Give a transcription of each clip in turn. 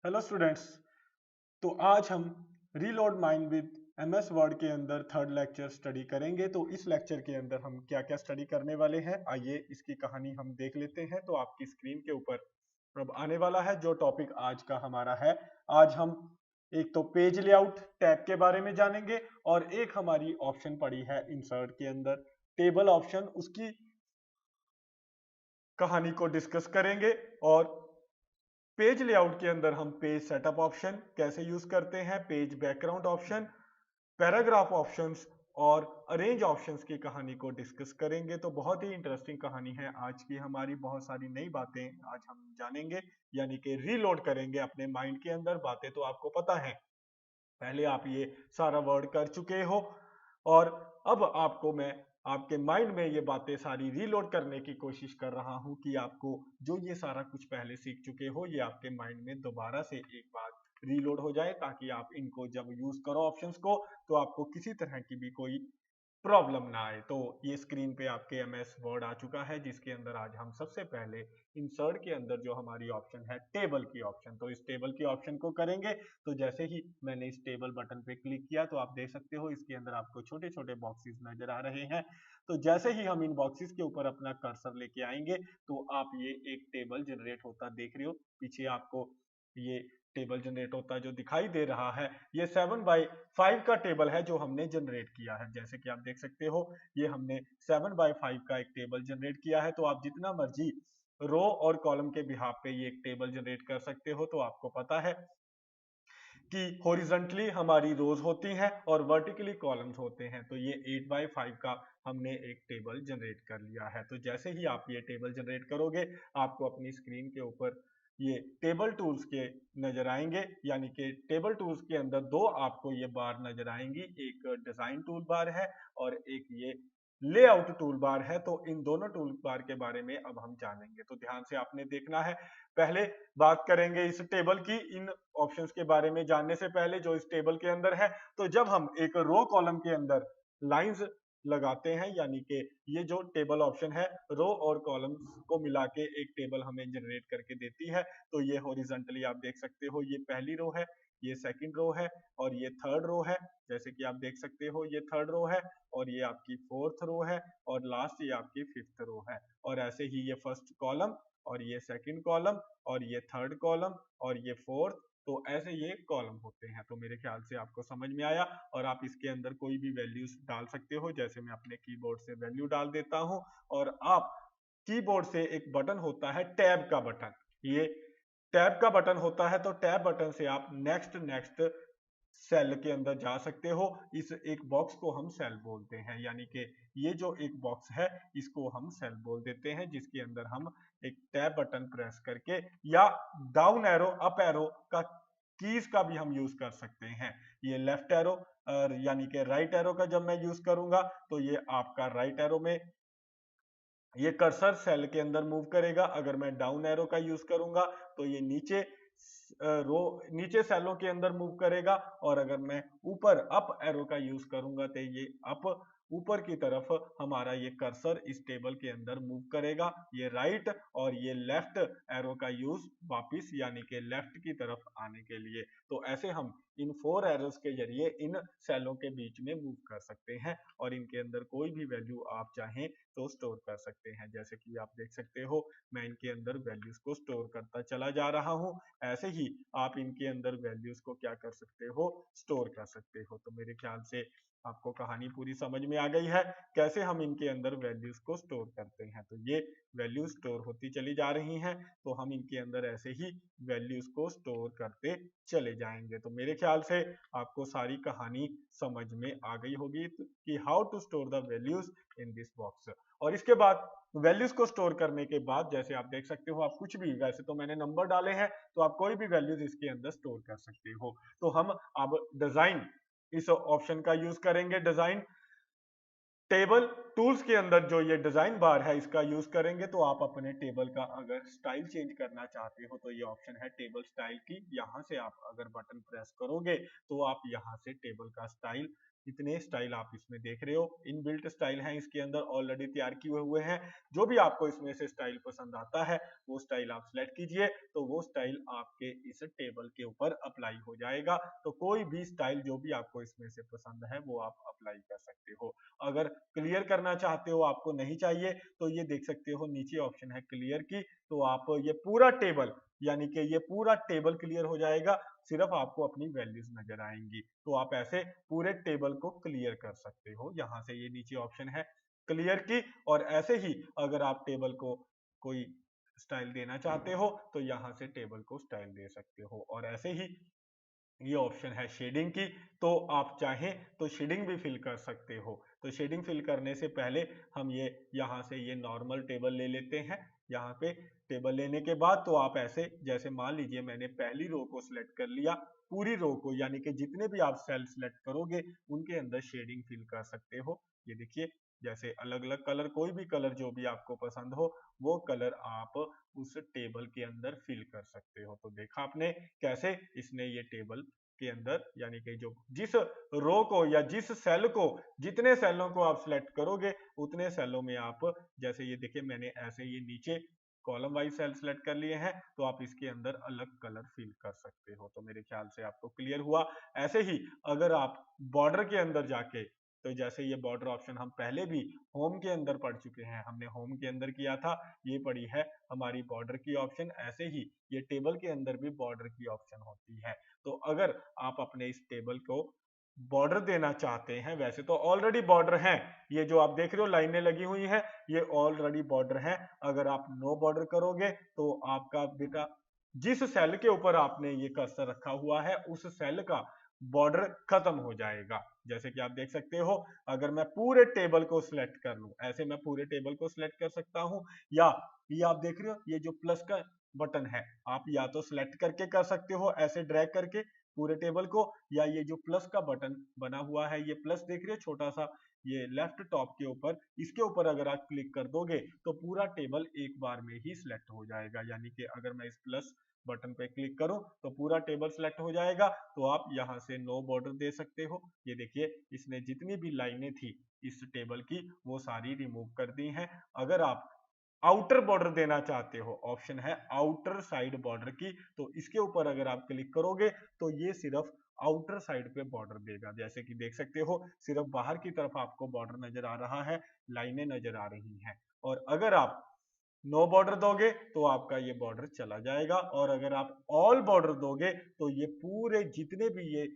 Hello students. तो आज हम reload mind with MS word के अंदर थर्ड लेक्चर स्टडी करेंगे। तो इस लेक्चर के अंदर हम क्या क्या स्टडी करने वाले हैं, आइए इसकी कहानी हम देख लेते हैं। तो आपकी स्क्रीन के ऊपर अब आने वाला है जो टॉपिक आज का हमारा है। आज हम एक तो पेज लेआउट टैब के बारे में जानेंगे और एक हमारी ऑप्शन पड़ी है इंसर्ट के अंदर टेबल ऑप्शन, उसकी कहानी को डिस्कस करेंगे। और पेज लेआउट के अंदर हम पेज सेटअप ऑप्शन कैसे यूज करते हैं, page background option, paragraph options और अरेंज ऑप्शंस की कहानी को डिस्कस करेंगे। तो बहुत ही इंटरेस्टिंग कहानी है आज की हमारी, बहुत सारी नई बातें आज हम जानेंगे, यानी कि रीलोड करेंगे अपने माइंड के अंदर। बातें तो आपको पता है, पहले आप ये सारा वर्ड कर चुके हो और अब आपको मैं आपके माइंड में ये बातें सारी रीलोड करने की कोशिश कर रहा हूं कि आपको जो ये सारा कुछ पहले सीख चुके हो ये आपके माइंड में दोबारा से एक बार रीलोड हो जाए, ताकि आप इनको जब यूज करो ऑप्शंस को तो आपको किसी तरह की भी कोई प्रॉब्लम ना आए। तो ये स्क्रीन पे आपके एमएस वर्ड आ चुका है, जिसके अंदर आज हम सबसे पहले इंसर्ट के अंदर जो हमारी ऑप्शन है टेबल की ऑप्शन, तो इस टेबल की ऑप्शन को करेंगे। तो जैसे ही मैंने इस टेबल बटन पे क्लिक किया तो आप देख सकते हो इसके अंदर आपको छोटे छोटे बॉक्सेस नजर आ रहे हैं। तो जैसे ही हम इन बॉक्सेस के ऊपर अपना कर्सर लेके आएंगे तो आप ये एक टेबल जनरेट होता देख रहे हो, पीछे आपको ये टेबल जनरेट होता जो दिखाई दे रहा है, ये 7x5 का टेबल है जो हमने जनरेट किया है। जैसे कि आप देख सकते हो ये हमने 7x5 का एक टेबल जनरेट किया है। तो आप जितना मर्जी रो और कॉलम के बिहाफ पे ये एक टेबल जनरेट कर सकते हो। तो आपको पता है कि हॉरिजॉन्टली हमारी रोज होती हैं और वर्टिकली कॉलम्स होते हैं। तो ये 8x5 का हमने एक टेबल जनरेट कर लिया है। तो जैसे ही आप ये टेबल जनरेट करोगे आपको अपनी स्क्रीन के ऊपर ये टेबल टूल्स के नजर आएंगे, यानी कि टेबल टूल्स के अंदर दो आपको ये बार नजर आएंगी, एक डिजाइन टूल बार है और एक ये लेआउट टूल बार है। तो इन दोनों टूल बार के बारे में अब हम जानेंगे, तो ध्यान से आपने देखना है। पहले बात करेंगे इस टेबल की, इन ऑप्शंस के बारे में जानने से पहले जो इस टेबल के अंदर है। तो जब हम एक रो कॉलम के अंदर लाइंस लगाते हैं, यानी कि ये जो टेबल ऑप्शन है रो और कॉलम को मिला के एक टेबल हमें जनरेट करके देती है। तो ये हॉरिजॉन्टली आप देख सकते हो ये पहली रो है, ये सेकंड रो है और ये थर्ड रो है। जैसे कि आप देख सकते हो ये थर्ड रो है और ये आपकी फोर्थ रो है और लास्ट ये आपकी फिफ्थ रो है। और ऐसे ही ये फर्स्ट कॉलम और ये सेकंड कॉलम और ये थर्ड कॉलम और ये फोर्थ, तो ऐसे ये कॉलम होते हैं। तो मेरे ख्याल से आपको समझ में आया और आप इसके अंदर कोई भी वैल्यूज डाल सकते हो। जैसे मैं अपने कीबोर्ड से वैल्यू डाल देता हूं और आप कीबोर्ड से एक बटन होता है टैब का बटन, ये टैब का बटन होता है। तो टैब बटन से आप नेक्स्ट नेक्स्ट सेल के अंदर जा सकते हो। इस एक बॉक्स को हम सेल बोलते हैं, यानी कि ये जो एक बॉक्स है इसको हम सेल बोल देते हैं, जिसके अंदर हम एक टैब बटन प्रेस करके या डाउन एरो अप एरो का कीज का भी हम यूज कर सकते हैं। ये लेफ्ट एरो यानी कि राइट एरो का जब मैं यूज करूंगा तो ये आपका राइट एरो में ये कर्सर सेल के अंदर मूव करेगा। अगर मैं डाउन एरो का यूज करूंगा तो ये नीचे रो नीचे सेलों के अंदर मूव करेगा और अगर मैं ऊपर अप एरो का यूज करूंगा तो ये अप ऊपर की तरफ हमारा ये कर्सर इस टेबल के अंदर मूव करेगा। ये राइट और ये लेफ्ट एरो का यूज वापिस यानी कि लेफ्ट की तरफ आने के लिए। तो ऐसे हम इन 4 एरोस के जरिए इन सेलों के बीच में मूव कर सकते हैं और इनके अंदर कोई भी वैल्यू आप चाहें तो स्टोर कर सकते हैं। जैसे कि आप देख सकते हो मैं इनके अंदर वैल्यूज को स्टोर करता चला जा रहा हूं, ऐसे ही आप इनके अंदर वैल्यूज को क्या कर सकते हो, स्टोर कर सकते हो। तो मेरे ख्याल से आपको कहानी पूरी समझ में आ गई है कैसे हम इनके अंदर वैल्यूज को स्टोर करते हैं। तो ये वैल्यू स्टोर होती चली जा रही हैं, तो हम इनके अंदर ऐसे ही वैल्यूज को स्टोर करते चले जाएंगे। तो मेरे ख्याल से आपको सारी कहानी समझ में आ गई होगी कि how to store the values in this box. और इसके बाद वैल्यूज को स्टोर करने के बाद जैसे आप देख सकते हो आप कुछ भी, वैसे तो मैंने नंबर डाले हैं तो आप कोई भी वैल्यूज इसके अंदर स्टोर कर सकते हो। तो हम अब डिजाइन इस ऑप्शन का यूज करेंगे, डिजाइन टेबल टूल्स के अंदर जो ये डिजाइन बार है इसका यूज करेंगे। तो आप अपने टेबल का अगर स्टाइल चेंज करना चाहते हो तो ये ऑप्शन है टेबल स्टाइल की, यहाँ से आप अगर बटन प्रेस करोगे तो आप यहाँ से टेबल का स्टाइल इतने स्टाइल आप इसमें देख रहे हो, इनबिल्ट स्टाइल हैं इसके अंदर ऑलरेडी तैयार किए हुए हैं। जो भी आपको इसमें से स्टाइल पसंद आता है वो स्टाइल आप सिलेक्ट कीजिए, तो वो स्टाइल आपके इस टेबल के ऊपर अप्लाई हो जाएगा। तो कोई भी स्टाइल जो भी आपको इसमें से पसंद है वो आप अप्लाई कर सकते हो। अगर क्लियर करना चाहते हो, आपको नहीं चाहिए, तो ये देख सकते हो नीचे ऑप्शन है क्लियर की, तो आप ये पूरा टेबल, यानी कि ये पूरा टेबल क्लियर हो जाएगा, सिर्फ आपको अपनी वैल्यूज नजर आएंगी। तो आप ऐसे पूरे टेबल को क्लियर कर सकते हो। यहाँ से ये नीचे ऑप्शन है क्लियर की, और ऐसे ही अगर आप टेबल को कोई स्टाइल देना चाहते हो तो यहाँ से टेबल को स्टाइल दे सकते हो। और ऐसे ही ये ऑप्शन है शेडिंग की, तो आप चाहें तो शेडिंग भी फिल कर सकते हो। तो शेडिंग फिल करने से पहले हम ये यहाँ से ये नॉर्मल टेबल ले लेते हैं। यहाँ पे टेबल लेने के बाद तो आप ऐसे, जैसे मान लीजिए मैंने पहली रो को सिलेक्ट कर लिया, पूरी रो को, यानी कि जितने भी आप सेल सिलेक्ट करोगे उनके अंदर शेडिंग फिल कर सकते हो। ये देखिए, जैसे अलग अलग कलर, कोई भी कलर जो भी आपको पसंद हो वो कलर आप उस टेबल के अंदर फिल कर सकते हो। तो देखा आपने कैसे इसने ये टेबल के अंदर, यानी कि जो जिस रो को या जिस सेल को, जितने सेलों को आप सिलेक्ट करोगे उतने सेलों में आप, जैसे ये देखिए मैंने ऐसे ये नीचे कॉलम वाइज सेल सिलेक्ट कर लिए हैं, तो आप इसके अंदर अलग कलर फिल कर सकते हो। तो मेरे ख्याल से आपको क्लियर हुआ। ऐसे ही अगर आप बॉर्डर के अंदर जाके, तो जैसे ये बॉर्डर ऑप्शन हम पहले भी होम के अंदर पढ़ चुके हैं, हमने होम के अंदर किया था, ये पड़ी है हमारी बॉर्डर की ऑप्शन। ऐसे ही ये टेबल के अंदर भी बॉर्डर की ऑप्शन होती है। तो अगर आप अपने इस टेबल को बॉर्डर देना चाहते हैं, वैसे तो ऑलरेडी बॉर्डर हैं, ये जो आप देख रहे हो लाइनें लगी हुई हैं, ये ऑलरेडी बॉर्डर हैं। अगर आप नो बॉर्डर करोगे तो आपका बेटा जिस सेल के ऊपर आपने ये कर्सर रखा हुआ है उस सेल का बॉर्डर खत्म हो जाएगा। जैसे कि आप देख सकते हो, अगर मैं पूरे टेबल को सिलेक्ट कर लूं, ऐसे मैं पूरे टेबल को सिलेक्ट कर सकता हूं, या ये आप देख रहे हो ये जो प्लस का बटन है, आप या तो सिलेक्ट करके कर सकते हो ऐसे ड्रैग करके पूरे टेबल को, या ये जो प्लस का बटन बना हुआ है, ये प्लस देख रहे हो छोटा सा, ये लेफ्ट टॉप के ऊपर, इसके ऊपर अगर आप क्लिक कर दोगे तो पूरा टेबल एक बार में ही सिलेक्ट हो जाएगा। यानी कि अगर मैं इस प्लस बटन पे क्लिक करूं तो पूरा टेबल सिलेक्ट हो जाएगा। तो आप यहां से नो बॉर्डर दे सकते हो। ये देखिए, इसने जितनी भी लाइनें थी इस टेबल की वो सारी रिमूव कर दी हैं। अगर आप आउटर बॉर्डर देना चाहते हो, ऑप्शन है आउटर साइड बॉर्डर की, तो इसके ऊपर अगर आप क्लिक करोगे तो ये सिर्फ आउटर साइड पे बॉर्डर देगा। जैसे कि देख सकते हो, सिर्फ बाहर की तरफ आपको बॉर्डर नजर आ रहा है, लाइनें नजर आ रही हैं। और अगर आप नो बॉर्डर दोगे तो आपका ये बॉर्डर चला जाएगा, और अगर आप ऑल बॉर्डर दोगे तो ये पूरे जितने भी ये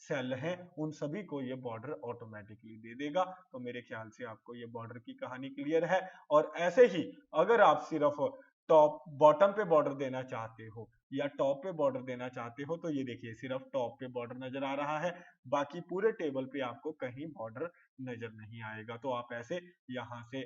सेल हैं उन सभी को ये बॉर्डर ऑटोमेटिकली दे देगा। तो मेरे ख्याल से आपको ये बॉर्डर की कहानी क्लियर है। और ऐसे ही अगर आप सिर्फ टॉप बॉटम पे बॉर्डर देना चाहते हो या टॉप पे बॉर्डर देना चाहते हो, तो ये देखिए सिर्फ टॉप पे बॉर्डर नजर आ रहा है, बाकी पूरे टेबल पे आपको कहीं बॉर्डर नजर नहीं आएगा। तो आप ऐसे यहाँ से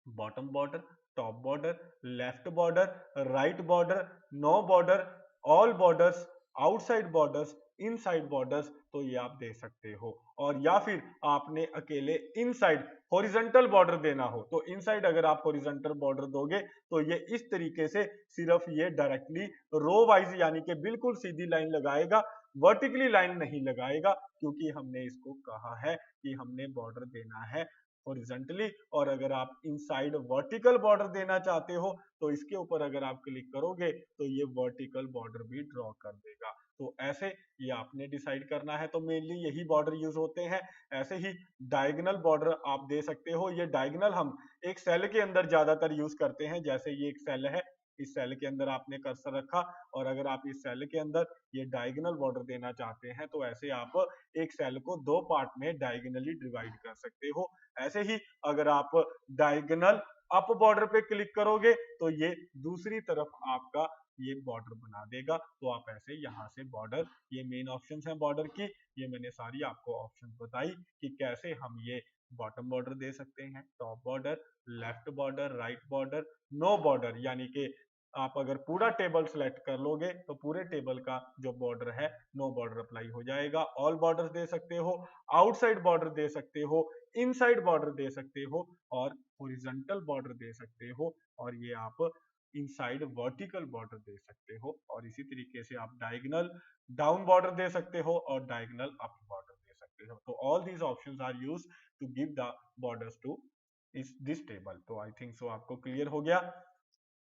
bottom border, top border, left border, right border, no border, all borders, outside borders, inside borders, तो ये आप दे सकते हो। और या फिर आपने अकेले इनसाइड हॉरिजॉन्टल बॉर्डर देना हो, तो इनसाइड अगर आप हॉरिजॉन्टल बॉर्डर दोगे तो ये इस तरीके से सिर्फ ये डायरेक्टली रो वाइज, यानी कि बिल्कुल सीधी लाइन लगाएगा, वर्टिकली लाइन नहीं लगाएगा, क्योंकि हमने इसको कहा है कि हमने बॉर्डर देना है हॉरिजॉन्टली। और अगर आप इनसाइड वर्टिकल बॉर्डर देना चाहते हो तो इसके ऊपर अगर आप क्लिक करोगे तो ये वर्टिकल बॉर्डर भी ड्रॉ कर देगा। तो ऐसे ये आपने डिसाइड करना है। तो मेनली यही बॉर्डर यूज होते हैं। ऐसे ही डायगोनल बॉर्डर आप दे सकते हो। ये डायगोनल हम एक सेल के अंदर ज्यादातर यूज करते हैं। जैसे ये एक सेल है, इस सेल के अंदर आपने कर्सर रखा, और अगर आप इस सेल के अंदर ये डायगोनल बॉर्डर देना चाहते हैं तो ऐसे आप एक सेल को दो पार्ट में डायगोनली डिवाइड कर सकते हो। ऐसे ही अगर आप डायगोनल अप बॉर्डर पे क्लिक करोगे तो ये दूसरी तरफ आपका ये बॉर्डर बना देगा। तो आप ऐसे यहाँ से बॉर्डर, ये मेन ऑप्शंस हैं बॉर्डर की, ये मैंने सारी आपको ऑप्शन बताई कि कैसे हम ये बॉटम बॉर्डर दे सकते हैं, top border, left border, right border, no border, यानी कि आप अगर पूरा टेबल सेलेक्ट कर लोगे तो पूरे टेबल का जो बॉर्डर है नो बॉर्डर अप्लाई हो जाएगा। ऑल बॉर्डर दे सकते हो, आउटसाइड बॉर्डर दे सकते हो, इनसाइड बॉर्डर दे सकते हो, और हॉरिजॉन्टल बॉर्डर दे सकते हो, और ये आप इनसाइड वर्टिकल बॉर्डर दे सकते हो। और इसी तरीके से आप डायगोनल डाउन बॉर्डर दे सकते हो और डायगोनल अप बॉर्डर दे सकते हो। सकते हो। तो all these options are used to give the borders to इस दिस टेबल। तो आई थिंक सो आपको क्लियर हो गया।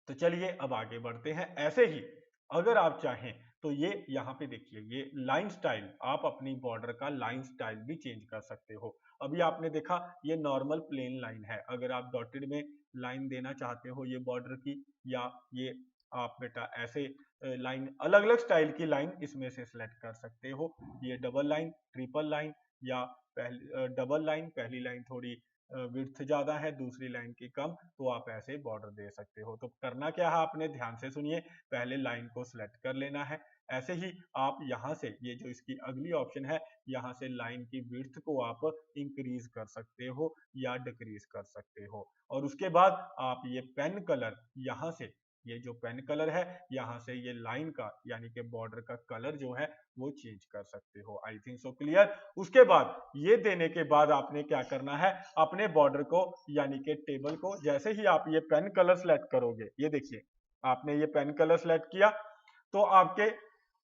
तो चलिए अब आगे बढ़ते हैं। ऐसे ही अगर आप चाहें तो ये यहाँ पे देखिए, ये लाइन स्टाइल, आप अपनी बॉर्डर का लाइन स्टाइल भी चेंज कर सकते हो। अभी आपने देखा ये नॉर्मल प्लेन लाइन है, अगर आप डॉटेड में लाइन देना चाहते हो ये बॉर्डर की, या ये आप बेटा ऐसे लाइन, अलग अलग स्टाइल की लाइन इसमें से सिलेक्ट कर सकते हो। ये डबल लाइन, ट्रिपल लाइन, या पहली डबल लाइन, पहली लाइन थोड़ी विड्थ ज्यादा है, दूसरी लाइन की कम, तो आप ऐसे बॉर्डर दे सकते हो। तो करना क्या है, आपने ध्यान से सुनिए, पहले लाइन को सिलेक्ट कर लेना है। ऐसे ही आप यहाँ से, ये जो इसकी अगली ऑप्शन है, यहाँ से लाइन की विड्थ को आप इंक्रीज कर सकते हो या डिक्रीज कर सकते हो। और उसके बाद आप ये पेन कलर, यहाँ से ये जो पेन कलर है, यहाँ से ये लाइन का यानी कि बॉर्डर का कलर जो है वो चेंज कर सकते हो। I think so clear. उसके बाद ये देने के बाद आपने क्या करना है, अपने बॉर्डर को यानी कि टेबल को, जैसे ही आप ये पेन कलर सेलेक्ट करोगे, ये देखिए आपने ये पेन कलर सेलेक्ट किया, तो आपके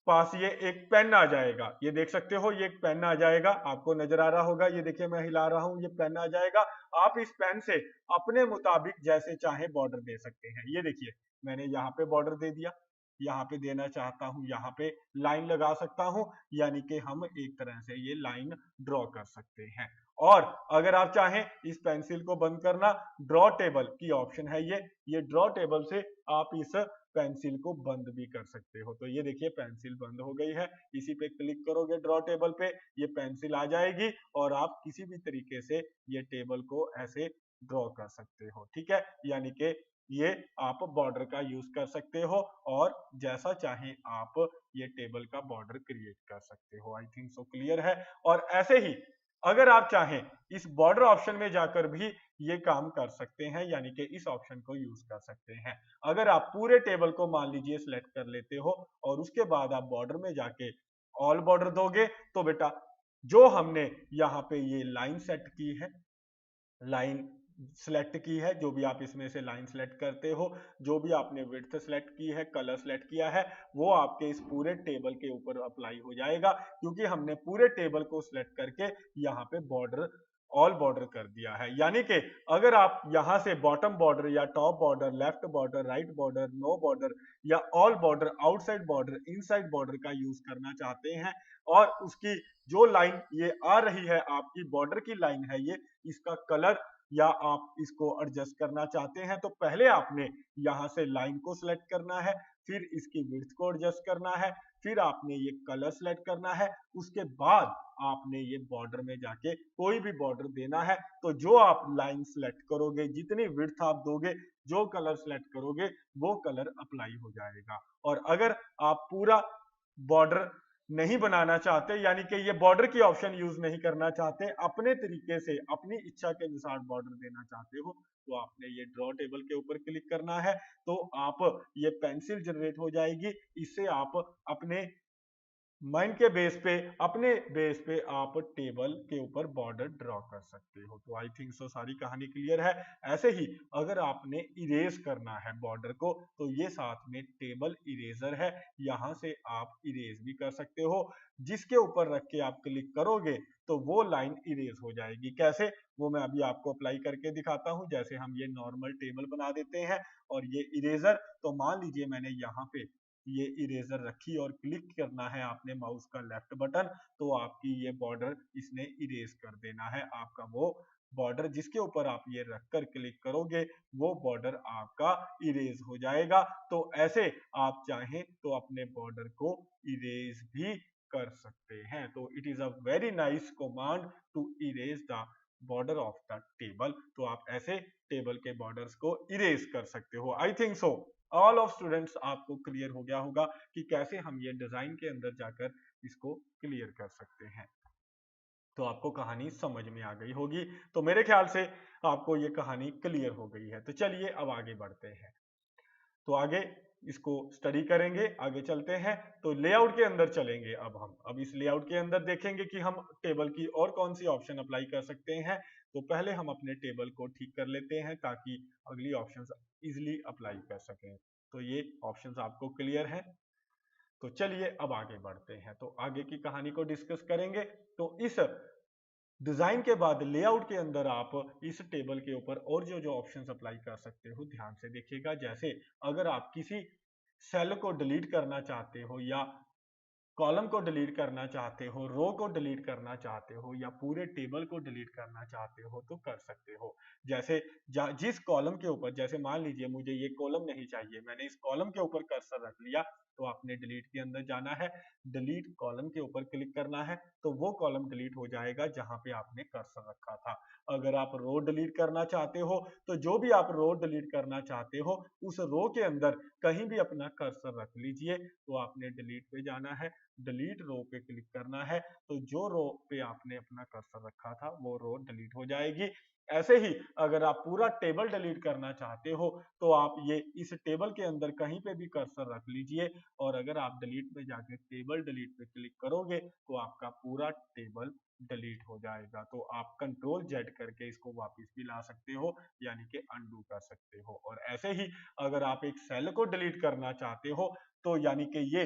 पास ये एक पेन आ जाएगा। ये देख सकते हो, ये एक पेन आ जाएगा, आपको नजर आ रहा होगा, ये देखिए मैं हिला रहा हूं, ये पेन आ जाएगा। आप इस पेन से अपने मुताबिक जैसे चाहे बॉर्डर दे सकते हैं। ये देखिए मैंने यहाँ पे बॉर्डर दे दिया, यहाँ पे देना चाहता हूँ, यहाँ पे लाइन लगा सकता हूँ, यानी कि हम एक तरह से ये लाइन ड्रॉ कर सकते हैं। और अगर आप चाहें इस पेंसिल को बंद करना, ड्रॉ टेबल की ऑप्शन है ये ड्रॉ टेबल से आप इस पेंसिल को बंद भी कर सकते हो। तो ये देखिए पेंसिल बंद हो गई है, इसी पे क्लिक करोगे ड्रॉ टेबल पे, ये पेंसिल आ जाएगी और आप किसी भी तरीके से ये टेबल को ऐसे ड्रॉ कर सकते हो। ठीक है, यानी कि ये आप बॉर्डर का यूज कर सकते हो और जैसा चाहे आप ये टेबल का बॉर्डर क्रिएट कर सकते हो। आई थिंक सो क्लियर है। और ऐसे ही अगर आप चाहें इस बॉर्डर ऑप्शन में जाकर भी ये काम कर सकते हैं, यानी कि इस ऑप्शन को यूज कर सकते हैं। अगर आप पूरे टेबल को मान लीजिए सिलेक्ट कर लेते हो और उसके बाद आप बॉर्डर में जाके ऑल बॉर्डर दोगे, तो बेटा जो हमने यहाँ पे ये लाइन सेट की है, लाइन सेलेक्ट की है, जो भी आप इसमें से लाइन सेलेक्ट करते हो, जो भी आपने विड्थ सेलेक्ट की है, कलर सेलेक्ट किया है, वो आपके इस पूरे टेबल के ऊपर अप्लाई हो जाएगा, क्योंकि हमने पूरे टेबल को सिलेक्ट करके यहाँ पे बॉर्डर, ऑल बॉर्डर कर दिया है। यानी कि अगर आप यहाँ से बॉटम बॉर्डर या top border, left border, right border, no border या all border, outside border, inside border का यूज करना चाहते हैं और उसकी जो लाइन ये आ रही है, आपकी बॉर्डर की लाइन है ये, इसका कलर या आप इसको एडजस्ट करना चाहते हैं, तो पहले आपने यहाँ से लाइन को सिलेक्ट करना है, फिर इसकी विड्थ को एडजस्ट करना है, फिर आपने ये कलर सेलेक्ट करना है, उसके बाद आपने ये बॉर्डर में जाके कोई भी बॉर्डर देना है। तो जो आप लाइन सेलेक्ट करोगे, जितनी विड्थ आप दोगे, जो कलर सेलेक्ट करोगे, वो कलर अप्लाई हो जाएगा। और अगर आप पूरा बॉर्डर नहीं बनाना चाहते, यानी कि ये बॉर्डर की ऑप्शन यूज नहीं करना चाहते, अपने तरीके से अपनी इच्छा के अनुसार बॉर्डर देना चाहते हो, तो आपने ये ड्रॉ टेबल के ऊपर क्लिक करना है। तो आप ये पेंसिल जनरेट हो जाएगी, इससे आप अपने माइंड के बेस पे, अपने बेस पे आप टेबल के ऊपर बॉर्डर ड्रॉ कर सकते हो। तो आई थिंक सो सारी कहानी क्लियर है। ऐसे ही अगर आपने इरेज करना है बॉर्डर को, तो ये साथ में टेबल इरेजर है, यहाँ से आप इरेज भी कर सकते हो। जिसके ऊपर रख के आप क्लिक करोगे तो वो लाइन इरेज हो जाएगी। कैसे, वो मैं अभी आपको अप्लाई करके दिखाता हूँ। जैसे हम ये नॉर्मल टेबल बना देते हैं और ये इरेजर, तो मान लीजिए मैंने यहाँ पे ये इरेजर रखी और क्लिक करना है आपने माउस का लेफ्ट बटन, तो आपकी ये बॉर्डर इसने इरेज कर देना है। आपका वो बॉर्डर जिसके ऊपर आप ये रखकर क्लिक करोगे, वो बॉर्डर आपका इरेज हो जाएगा। तो ऐसे आप चाहें तो अपने बॉर्डर को इरेज भी कर सकते हैं। तो it is a very nice command to erase the border of the table. तो आप ऐसे टेबल के बॉर्डर्स को इरेज कर सकते हो। I think so all of students आपको क्लियर हो गया होगा कि कैसे हम ये डिजाइन के अंदर जाकर इसको क्लियर कर सकते हैं। तो आपको कहानी समझ में आ गई होगी। तो मेरे ख्याल से आपको ये कहानी क्लियर हो गई है। तो चलिए अब आगे बढ़ते हैं। तो आगे इसको स्टडी करेंगे, आगे चलते हैं। तो लेआउट के अंदर चलेंगे अब इस लेआउट के अंदर देखेंगे कि हम टेबल की और कौन सी ऑप्शन अप्लाई कर सकते हैं। तो पहले हम अपने टेबल को ठीक कर लेते हैं ताकि अगली ऑप्शंस इजीली अप्लाई कर सकें। तो ये ऑप्शंस आपको क्लियर है। तो चलिए अब आगे बढ़ते हैं। तो आगे की कहानी को डिस्कस करेंगे। तो इस डिजाइन के बाद लेआउट के अंदर आप इस टेबल के ऊपर और जो जो ऑप्शंस अप्लाई कर सकते हो ध्यान से देखिएगा। जैसे अगर आप किसी सेल को डिलीट करना चाहते हो या कॉलम को डिलीट करना चाहते हो, रो को डिलीट करना चाहते हो या पूरे टेबल को डिलीट करना चाहते हो तो कर सकते हो। जैसे जिस कॉलम के ऊपर, जैसे मान लीजिए मुझे ये कॉलम नहीं चाहिए, मैंने इस कॉलम के ऊपर कर्सर रख लिया, तो आपने डिलीट के अंदर जाना है, डिलीट कॉलम के ऊपर क्लिक करना है, तो वो कॉलम डिलीट हो जाएगा जहां पे आपने कर्सर रखा था। अगर आप रो डिलीट करना चाहते हो तो जो भी आप रो डिलीट करना चाहते हो उस रो के अंदर कहीं भी अपना कर्सर रख लीजिए। तो आपने डिलीट पे जाना है, डिलीट रो पे क्लिक करना है, तो जो रो पे आपने अपना कर्सर रखा था वो रो डिलीट हो जाएगी। ऐसे ही अगर आप पूरा टेबल डिलीट करना चाहते हो तो आप ये इस टेबल के अंदर कहीं पे भी कर्सर रख लीजिए, और अगर आप डिलीट पे जाके टेबल डिलीट पे क्लिक करोगे तो आपका पूरा टेबल डिलीट हो जाएगा। तो आप कंट्रोल जेड करके इसको वापस भी ला सकते हो, यानी कि अनडू कर सकते हो। और ऐसे ही अगर आप एक सेल को डिलीट करना चाहते हो तो यानी कि ये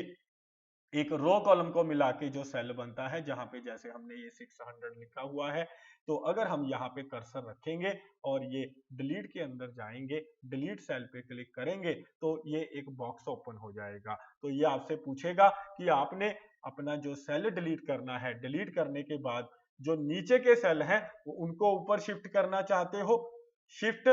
एक रो कॉलम को मिला के जो सेल बनता है, जहां पे जैसे हमने ये 600 लिखा हुआ है, तो अगर हम यहाँ पे कर्सर रखेंगे और ये डिलीट के अंदर जाएंगे, डिलीट सेल पे क्लिक करेंगे, तो ये एक बॉक्स ओपन हो जाएगा। तो ये आपसे पूछेगा कि आपने अपना जो सेल डिलीट करना है, डिलीट करने के बाद जो नीचे के सेल हैं उनको ऊपर शिफ्ट करना चाहते हो, शिफ्ट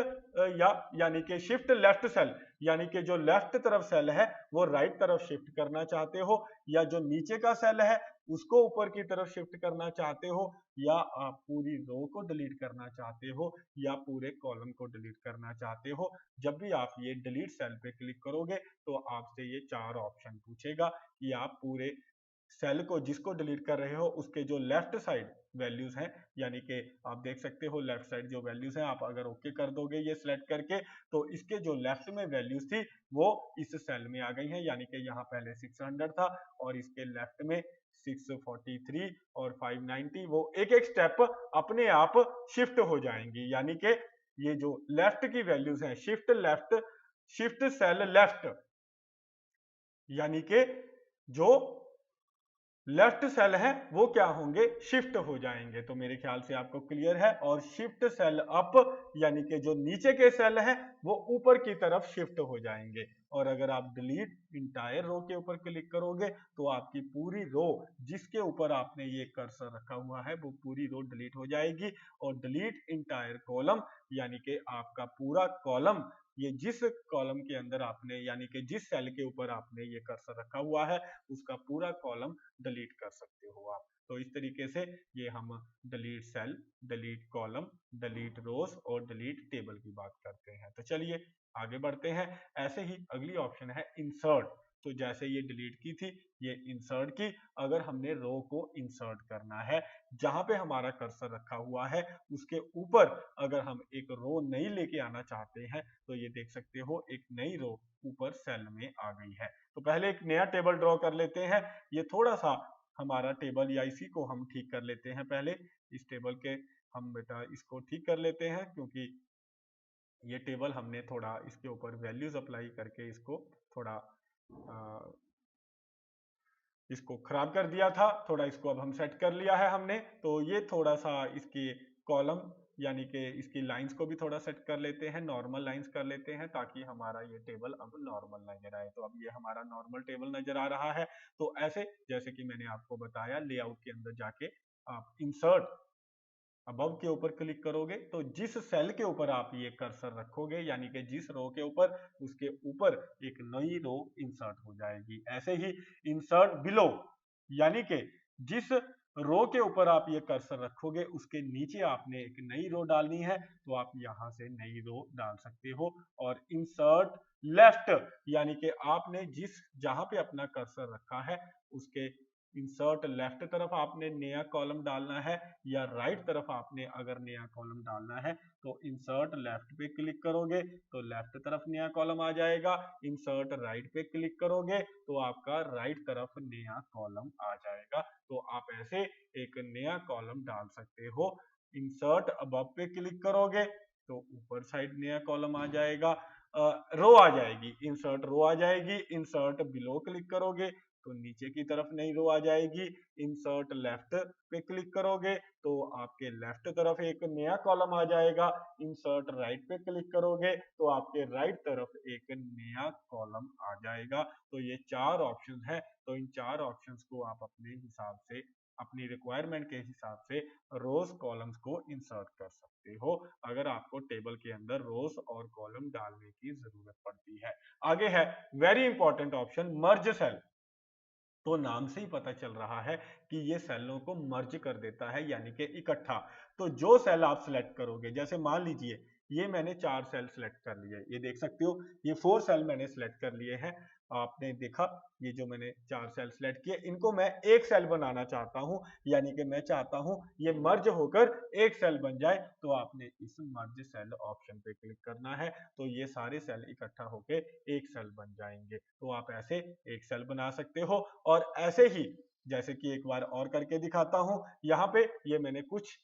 या यानी कि शिफ्ट लेफ्ट सेल, यानी कि जो लेफ्ट तरफ सेल है वो राइट तरफ शिफ्ट करना चाहते हो, या जो नीचे का सेल है उसको ऊपर की तरफ शिफ्ट करना चाहते हो, या आप पूरी रो को डिलीट करना चाहते हो या पूरे कॉलम को डिलीट करना चाहते हो। जब भी आप ये डिलीट सेल पे क्लिक करोगे तो आपसे ये चार ऑप्शन पूछेगा कि आप पूरे सेल को जिसको डिलीट कर रहे हो उसके जो लेफ्ट साइड वैल्यूज हैं, यानी कि आप देख सकते हो लेफ्ट साइड जो वैल्यूज हैं, आप अगर ओके कर दोगे ये सिलेक्ट करके तो इसके जो लेफ्ट में वैल्यूज थी वो इस सेल में आ गई हैं, यानी कि यहाँ पहले 600 था और इसके लेफ्ट में 643 और 590 वो एक एक स्टेप अपने आप शिफ्ट हो जाएंगी। यानी कि ये जो लेफ्ट की वैल्यूज हैं, shift left, shift cell left, यानी कि जो लेफ्ट सेल है वो क्या होंगे, शिफ्ट हो जाएंगे। तो मेरे ख्याल से आपको क्लियर है। और शिफ्ट सेल अप, यानी कि जो नीचे के सेल हैं वो ऊपर की तरफ शिफ्ट हो जाएंगे। और अगर आप डिलीट इंटायर रो के ऊपर क्लिक करोगे तो आपकी पूरी रो जिसके ऊपर आपने ये कर्सर रखा हुआ है वो पूरी रो डिलीट हो जाएगी। और डिलीट इंटायर कॉलम, यानी कि आपका पूरा कॉलम, ये जिस कॉलम के अंदर आपने यानी कि जिस सेल के ऊपर आपने ये कर्सर रखा हुआ है उसका पूरा कॉलम डिलीट कर सकते हो आप। तो इस तरीके से ये हम delete cell, delete column, delete rows और डिलीट टेबल की बात करते हैं। तो चलिए आगे बढ़ते हैं। ऐसे ही अगली ऑप्शन है इंसर्ट। तो जैसे ये डिलीट की थी, ये इंसर्ट की। अगर हमने रो को इंसर्ट करना है, जहां पे हमारा कर्सर रखा हुआ है उसके ऊपर अगर हम एक रो नई लेके आना चाहते हैं तो ये देख सकते हो एक नई रो ऊपर सेल में आ गई है। तो पहले एक नया टेबल ड्रॉ कर लेते हैं। ये थोड़ा सा हमारा टेबल या इसी को हम ठीक कर लेते हैं। पहले इस टेबल के हम बेटा इसको ठीक कर लेते हैं, क्योंकि ये टेबल हमने थोड़ा इसके ऊपर वैल्यूज अप्लाई करके इसको थोड़ा इसको खराब कर दिया था। थोड़ा इसको अब हम सेट कर लिया है हमने। तो ये थोड़ा सा इसकी कॉलम यानी कि इसकी लाइंस को भी थोड़ा सेट कर लेते हैं, नॉर्मल लाइंस कर लेते हैं, ताकि हमारा ये टेबल अब नॉर्मल नजर आए। तो अब ये हमारा नॉर्मल टेबल नजर आ रहा है। तो ऐसे जैसे कि मैंने आपको बताया, लेआउट के अंदर जाके आप इंसर्ट अबव के ऊपर क्लिक करोगे तो जिस सेल के ऊपर आप ये कर्सर रखोगे, यानी कि जिस रो के ऊपर, उसके ऊपर एक नई रो इंसर्ट हो जाएगी। ऐसे ही इंसर्ट बिलो, यानी कि जिस रो के ऊपर आप ये कर्सर रखोगे उसके नीचे आपने एक नई रो डालनी है, तो आप यहां से नई रो डाल सकते हो। और इंसर्ट लेफ्ट, यानी कि आपने जिस जहां पे अपना कर्सर रखा है उसके इंसर्ट लेफ्ट तरफ आपने नया कॉलम डालना है, या राइट तरफ आपने अगर नया कॉलम डालना है तो इंसर्ट लेफ्ट पे क्लिक करोगे तो लेफ्ट तरफ नया कॉलम आ जाएगा। इंसर्ट राइट पे क्लिक करोगे तो आपका राइट तरफ नया कॉलम आ जाएगा। तो आप ऐसे एक नया कॉलम डाल सकते हो। इंसर्ट अबव पे क्लिक करोगे तो ऊपर साइड नया कॉलम आ जाएगा, रो आ जाएगी, इंसर्ट रो आ जाएगी। इंसर्ट बिलो क्लिक करोगे तो नीचे की तरफ नई रो आ जाएगी। इंसर्ट लेफ्ट पे क्लिक करोगे तो आपके लेफ्ट तरफ एक नया कॉलम आ जाएगा। इंसर्ट राइट पे क्लिक करोगे तो आपके राइट तरफ एक नया कॉलम आ जाएगा। तो ये 4 ऑप्शन है। तो इन 4 ऑप्शंस को आप अपने हिसाब से, अपनी रिक्वायरमेंट के हिसाब से रोज कॉलम्स को इंसर्ट कर सकते हो, अगर आपको टेबल के अंदर रोज और कॉलम डालने की जरूरत पड़ती है। आगे है very important option merge cell. तो नाम से ही पता चल रहा है कि ये सेलों को मर्ज कर देता है, यानी कि इकट्ठा। तो जो सेल आप सिलेक्ट करोगे, जैसे मान लीजिए ये मैंने 4 सेल सिलेक्ट कर लिए, ये देख सकते हो ये 4 सेल मैंने सिलेक्ट कर लिए हैं। आपने देखा ये जो मैंने 4 सेल सिलेक्ट किए, इनको मैं एक सेल बनाना चाहता हूं, यानी कि मैं चाहता हूं ये मर्ज होकर एक सेल बन जाए। तो आपने इस मर्ज सेल ऑप्शन पे क्लिक करना है, तो ये सारे सेल इकट्ठा होके एक सेल बन जाएंगे। तो आप ऐसे एक सेल बना सकते हो। और ऐसे ही जैसे कि एक बार और करके दिखाता हूं, यहाँ पे ये मैंने कुछ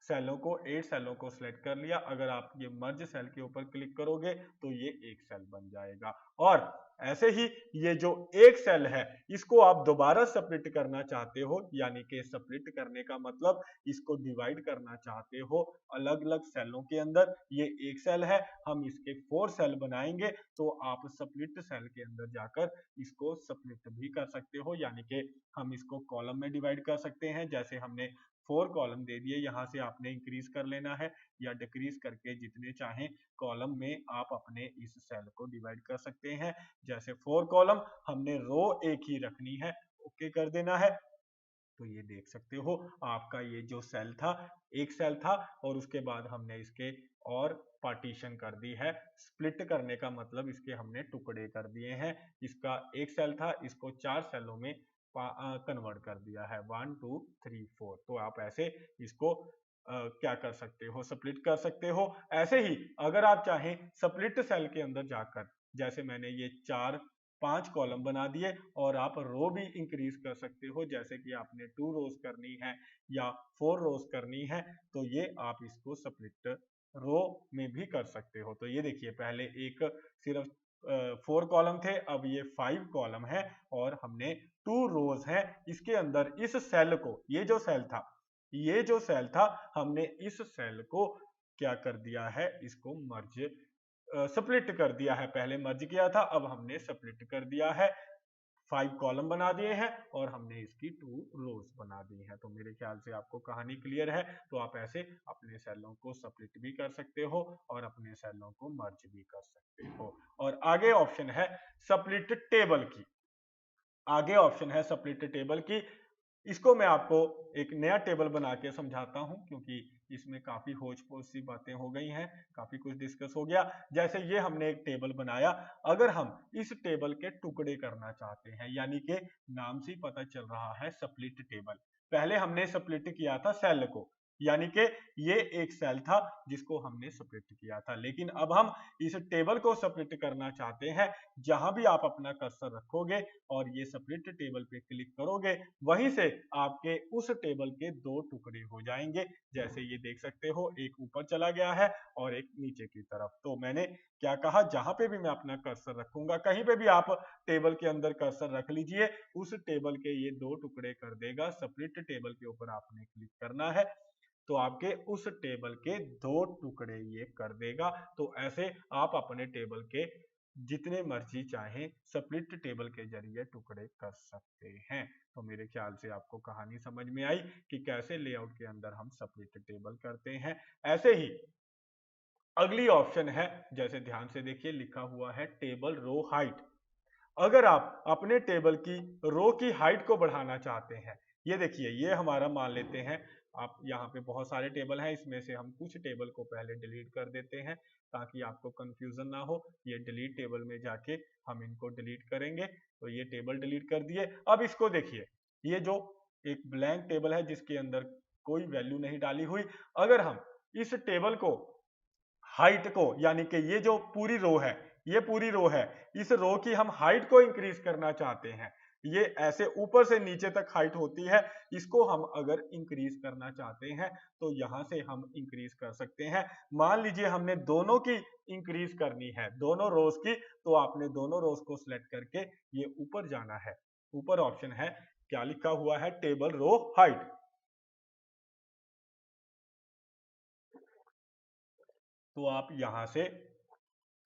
सेलों को 8 सेलों को सिलेक्ट कर लिया। अगर आप ये मर्ज सेल के ऊपर क्लिक करोगे तो ये एक सेल बन जाएगा। और ऐसे ही ये जो एक सेल है इसको आप दोबारा स्प्लिट करना चाहते हो, यानी कि स्प्लिट करने का मतलब इसको डिवाइड करना चाहते हो अलग अलग सेलों के अंदर। ये एक सेल है, हम इसके 4 सेल बनाएंगे, तो आप स्प्लिट सेल के अंदर जाकर इसको स्प्लिट भी कर सकते हो, यानी कि हम इसको कॉलम में डिवाइड कर सकते हैं। जैसे हमने 4 कॉलम दे दिए, यहाँ से आपने इंक्रीज कर लेना है या डिक्रीज करके जितने चाहें कॉलम में आप अपने इस सेल को डिवाइड कर सकते हैं। जैसे 4 कॉलम, हमने रो एक ही रखनी है, ओके कर देना है। तो ये देख सकते हो आपका ये जो सेल था, एक सेल था, और उसके बाद हमने इसके और पार्टीशन कर दी है। स्प्लिट करने का मतलब इसके हमने टुकड़े कर दिए हैं। इसका एक सेल था, इसको 4 सेलों में कन्वर्ट कर दिया है, 1 2 3 4। तो आप ऐसे इसको क्या कर सकते हो, स्प्लिट कर सकते हो। ऐसे ही अगर आप चाहें स्प्लिट सेल के अंदर जाकर, जैसे मैंने ये 5 कॉलम बना दिए, और आप रो भी इंक्रीज कर सकते हो, जैसे कि आपने 2 रोज करनी है या 4 रोज करनी है, तो ये आप इसको स्प्लिट रो में भी कर सकते हो। तो ये देखिए पहले एक सिर्फ 4 कॉलम थे, अब ये 5 कॉलम है, और हमने 2 रोज है इसके अंदर। इस सेल को, ये जो सेल था हमने इस सेल को क्या कर दिया है, इसको मर्ज स्प्लिट कर दिया है। पहले मर्ज किया था, अब हमने स्प्लिट कर दिया है। 5 कॉलम बना दिए हैं और हमने इसकी 2 रोज बना दी है। तो मेरे ख्याल से आपको कहानी क्लियर है। तो आप ऐसे अपने सेलों को स्प्लिट भी कर सकते हो और अपने सेलों को मर्ज भी कर सकते हो। और आगे ऑप्शन है स्प्लिट टेबल की। आगे ऑप्शन है स्प्लिट टेबल की। इसको मैं आपको एक नया टेबल बना के समझाता हूं, क्योंकि इसमें काफी होच पोच सी बातें हो गई हैं, काफी कुछ डिस्कस हो गया। जैसे ये हमने एक टेबल बनाया, अगर हम इस टेबल के टुकड़े करना चाहते हैं, यानी कि नाम से ही पता चल रहा है स्प्लिट टेबल। पहले हमने स्प्लिट किया था सेल को, यानी कि ये एक सेल था जिसको हमने स्प्लिट किया था, लेकिन अब हम इस टेबल को स्प्लिट करना चाहते हैं। जहां भी आप अपना कर्सर रखोगे और ये स्प्लिट टेबल पे क्लिक करोगे, वहीं से आपके उस टेबल के 2 टुकड़े हो जाएंगे। जैसे ये देख सकते हो, एक ऊपर चला गया है और एक नीचे की तरफ। तो मैंने क्या कहा, जहां पे भी मैं अपना कर्सर रखूंगा, कहीं पे भी आप टेबल के अंदर कर्सर रख लीजिए, उस टेबल के ये 2 टुकड़े कर देगा। स्प्लिट टेबल के ऊपर आपने क्लिक करना है, तो आपके उस टेबल के 2 टुकड़े ये कर देगा। तो ऐसे आप अपने टेबल के जितने मर्जी चाहें स्प्लिट टेबल के जरिए टुकड़े कर सकते हैं। तो मेरे ख्याल से आपको कहानी समझ में आई कि कैसे लेआउट के अंदर हम स्प्लिट टेबल करते हैं। ऐसे ही अगली ऑप्शन है, जैसे ध्यान से देखिए लिखा हुआ है टेबल रो हाइट। अगर आप अपने टेबल की रो की हाइट को बढ़ाना चाहते हैं, ये देखिए ये हमारा मान लेते हैं, आप यहाँ पे बहुत सारे टेबल हैं, इसमें से हम कुछ टेबल को पहले डिलीट कर देते हैं ताकि आपको कंफ्यूजन ना हो। ये डिलीट टेबल में जाके हम इनको डिलीट करेंगे। तो ये टेबल डिलीट कर दिए। अब इसको देखिए, ये जो एक ब्लैंक टेबल है जिसके अंदर कोई वैल्यू नहीं डाली हुई, अगर हम इस टेबल को हाइट को, यानी कि ये जो पूरी रो है, ये पूरी रो है, इस रो की हम हाइट को इंक्रीज करना चाहते हैं। ये ऐसे ऊपर से नीचे तक हाइट होती है, इसको हम अगर इंक्रीज करना चाहते हैं तो यहां से हम इंक्रीज कर सकते हैं। मान लीजिए हमने दोनों की इंक्रीज करनी है, दोनों रोज की, तो आपने दोनों रोज को सिलेक्ट करके ये ऊपर जाना है। ऊपर ऑप्शन है, क्या लिखा हुआ है, टेबल रो हाइट। तो आप यहां से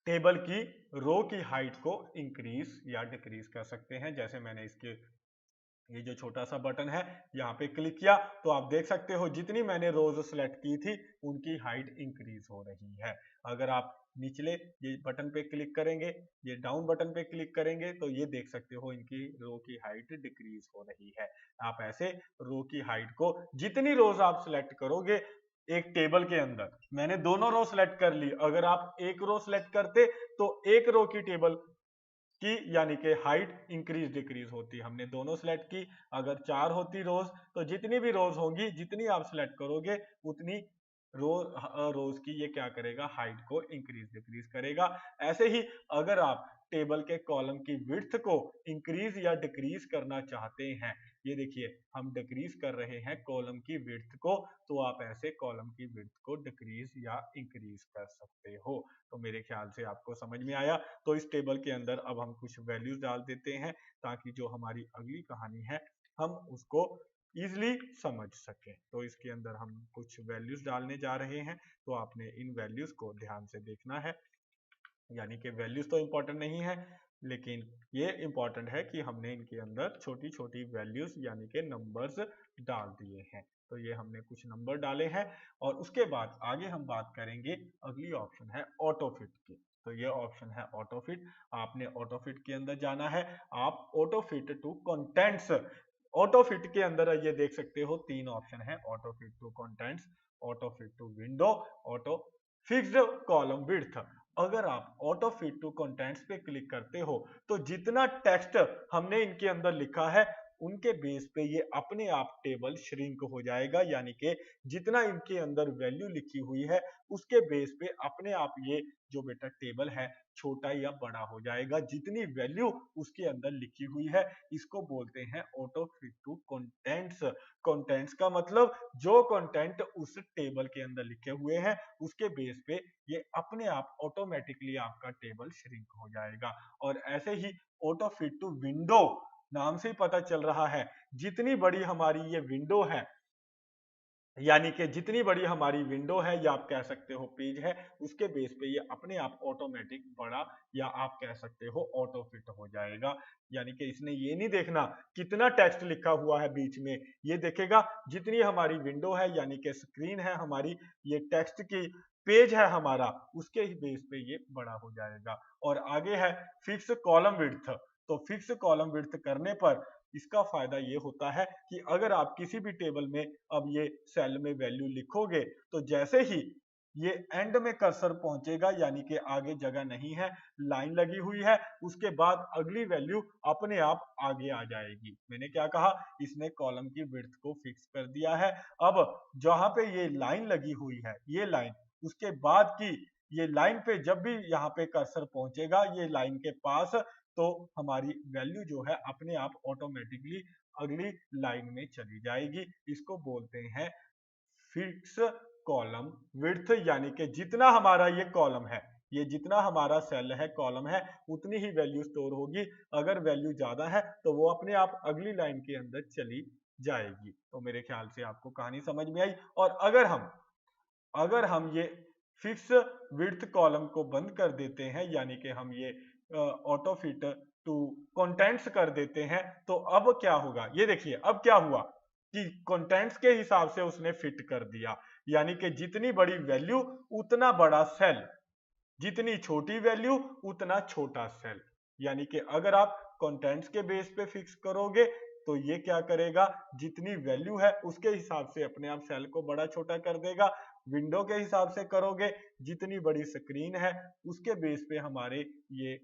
टेबल की रो की हाइट को इंक्रीज या डिक्रीज कर सकते हैं। जैसे मैंने इसके ये जो छोटा सा बटन है यहाँ पे क्लिक किया तो आप देख सकते हो जितनी मैंने रोज सेलेक्ट की थी उनकी हाइट इंक्रीज हो रही है। अगर आप निचले ये बटन पे क्लिक करेंगे, ये डाउन बटन पे क्लिक करेंगे तो ये देख सकते हो इनकी रो की हाइट डिक्रीज हो रही है। आप ऐसे रो की हाइट को जितनी रोज आप सिलेक्ट करोगे एक टेबल के अंदर, मैंने दोनों रो सिलेक्ट कर ली, अगर आप एक रो सिलेक्ट करते तो एक रो की टेबल की यानी कि हाइट इंक्रीज डिक्रीज होती, हमने दोनों सिलेक्ट की। अगर 4 होती रोज तो जितनी भी रोज होंगी, जितनी आप सिलेक्ट करोगे उतनी रोज की ये क्या करेगा, हाइट को इंक्रीज डिक्रीज करेगा। ऐसे ही अगर आप टेबल के कॉलम की विड्थ को इंक्रीज या डिक्रीज करना चाहते हैं, ये देखिए हम डिक्रीज कर रहे हैं कॉलम की विड्थ को, तो आप ऐसे कॉलम की विड्थ को डिक्रीज या इंक्रीज कर सकते हो। तो मेरे ख्याल से आपको समझ में आया। तो इस टेबल के अंदर अब हम कुछ वैल्यूज डाल देते हैं ताकि जो हमारी अगली कहानी है हम उसको इजिली समझ सकें। तो इसके अंदर हम कुछ वैल्यूज डालने जा रहे हैं, तो आपने इन वैल्यूज को ध्यान से देखना है। यानी कि वैल्यूज तो इंपॉर्टेंट नहीं है, लेकिन ये इंपॉर्टेंट है कि हमने इनके अंदर छोटी छोटी वैल्यूज यानी कि नंबर्स डाल दिए हैं। तो ये हमने कुछ नंबर डाले हैं और उसके बाद आगे हम बात करेंगे, अगली ऑप्शन है ऑटोफिट की। तो ये ऑप्शन है ऑटोफिट, आपने ऑटोफिट के अंदर जाना है। आप ऑटोफिट टू कंटेंट्स, ऑटोफिट के अंदर ये देख सकते हो तीन ऑप्शन है, autofit to contents, autofit to window, auto fixed column width. अगर आप ऑटो फिट टू कंटेंट्स पे क्लिक करते हो तो जितना टेक्स्ट हमने इनके अंदर लिखा है उनके बेस पे ये अपने आप टेबल श्रिंक हो जाएगा, यानी कि जितना इनके अंदर वैल्यू लिखी हुई है उसके बेस पे अपने आप ये जो बेटा टेबल है छोटा या बड़ा हो जाएगा, जितनी वैल्यू उसके अंदर लिखी हुई है। इसको बोलते हैं auto fit to contents. Contents का मतलब जो कंटेंट उस टेबल के अंदर लिखे हुए हैं उसके बेस पे ये अपने आप ऑटोमेटिकली आपका टेबल श्रिंक हो जाएगा। और ऐसे ही ऑटो फिट टू विंडो, नाम से ही पता चल रहा है जितनी बड़ी हमारी ये विंडो है, यानी कि जितनी बड़ी हमारी विंडो है या आप कह सकते हो पेज है, उसके बेस पे ये अपने आप ऑटोमेटिक बड़ा या आप कह सकते हो ऑटो फिट हो जाएगा। यानी कि इसने ये नहीं देखना कितना टेक्स्ट लिखा हुआ है बीच में, ये देखेगा जितनी हमारी विंडो है यानी कि स्क्रीन है हमारी, ये टेक्स्ट की पेज है हमारा, उसके ही बेस पे ये बड़ा हो जाएगा। और आगे है फिक्स कॉलम विड्थ। तो फिक्स कॉलम विड्थ करने पर इसका फायदा ये होता है कि अगर आप किसी भी टेबल में अब ये सेल में वैल्यू लिखोगे तो जैसे ही ये एंड में कर्सर पहुंचेगा यानी कि आगे जगह नहीं है, लाइन लगी हुई है, उसके बाद अगली वैल्यू अपने आप आगे आ जाएगी। मैंने क्या कहा, इसने कॉलम की विड्थ को फिक्स कर दिया है। अब जहां पे ये लाइन लगी हुई है, ये लाइन, उसके बाद की ये लाइन पे जब भी यहाँ पे कर्सर पहुंचेगा ये लाइन के पास, तो हमारी वैल्यू जो है अपने आप ऑटोमेटिकली अगली लाइन में चली जाएगी। इसको बोलते हैं फिक्स कॉलम विड्थ, यानी कि जितना हमारा ये कॉलम है, ये जितना हमारा सेल है कॉलम है उतनी ही वैल्यू स्टोर होगी। अगर वैल्यू ज्यादा है तो वो अपने आप अगली लाइन के अंदर चली जाएगी। तो मेरे ख्याल से आपको कहानी समझ में आई। और अगर हम ये फिक्स विड्थ कॉलम को बंद कर देते हैं यानी कि हम ये ऑटो फिट टू कंटेंट्स कर देते हैं, तो अब क्या होगा, ये देखिए अब क्या हुआ कि कंटेंट्स के हिसाब से उसने फिट कर दिया, यानी कि जितनी बड़ी वैल्यू उतना बड़ा सेल, जितनी छोटी वैल्यू उतना छोटा सेल। यानी कि अगर आप कंटेंट्स के बेस पे फिक्स करोगे तो ये क्या करेगा, जितनी वैल्यू है उसके हिसाब से अपने आप सेल को बड़ा छोटा कर देगा। विंडो के हिसाब से करोगे, जितनी बड़ी स्क्रीन है उसके बेस पे हमारे ये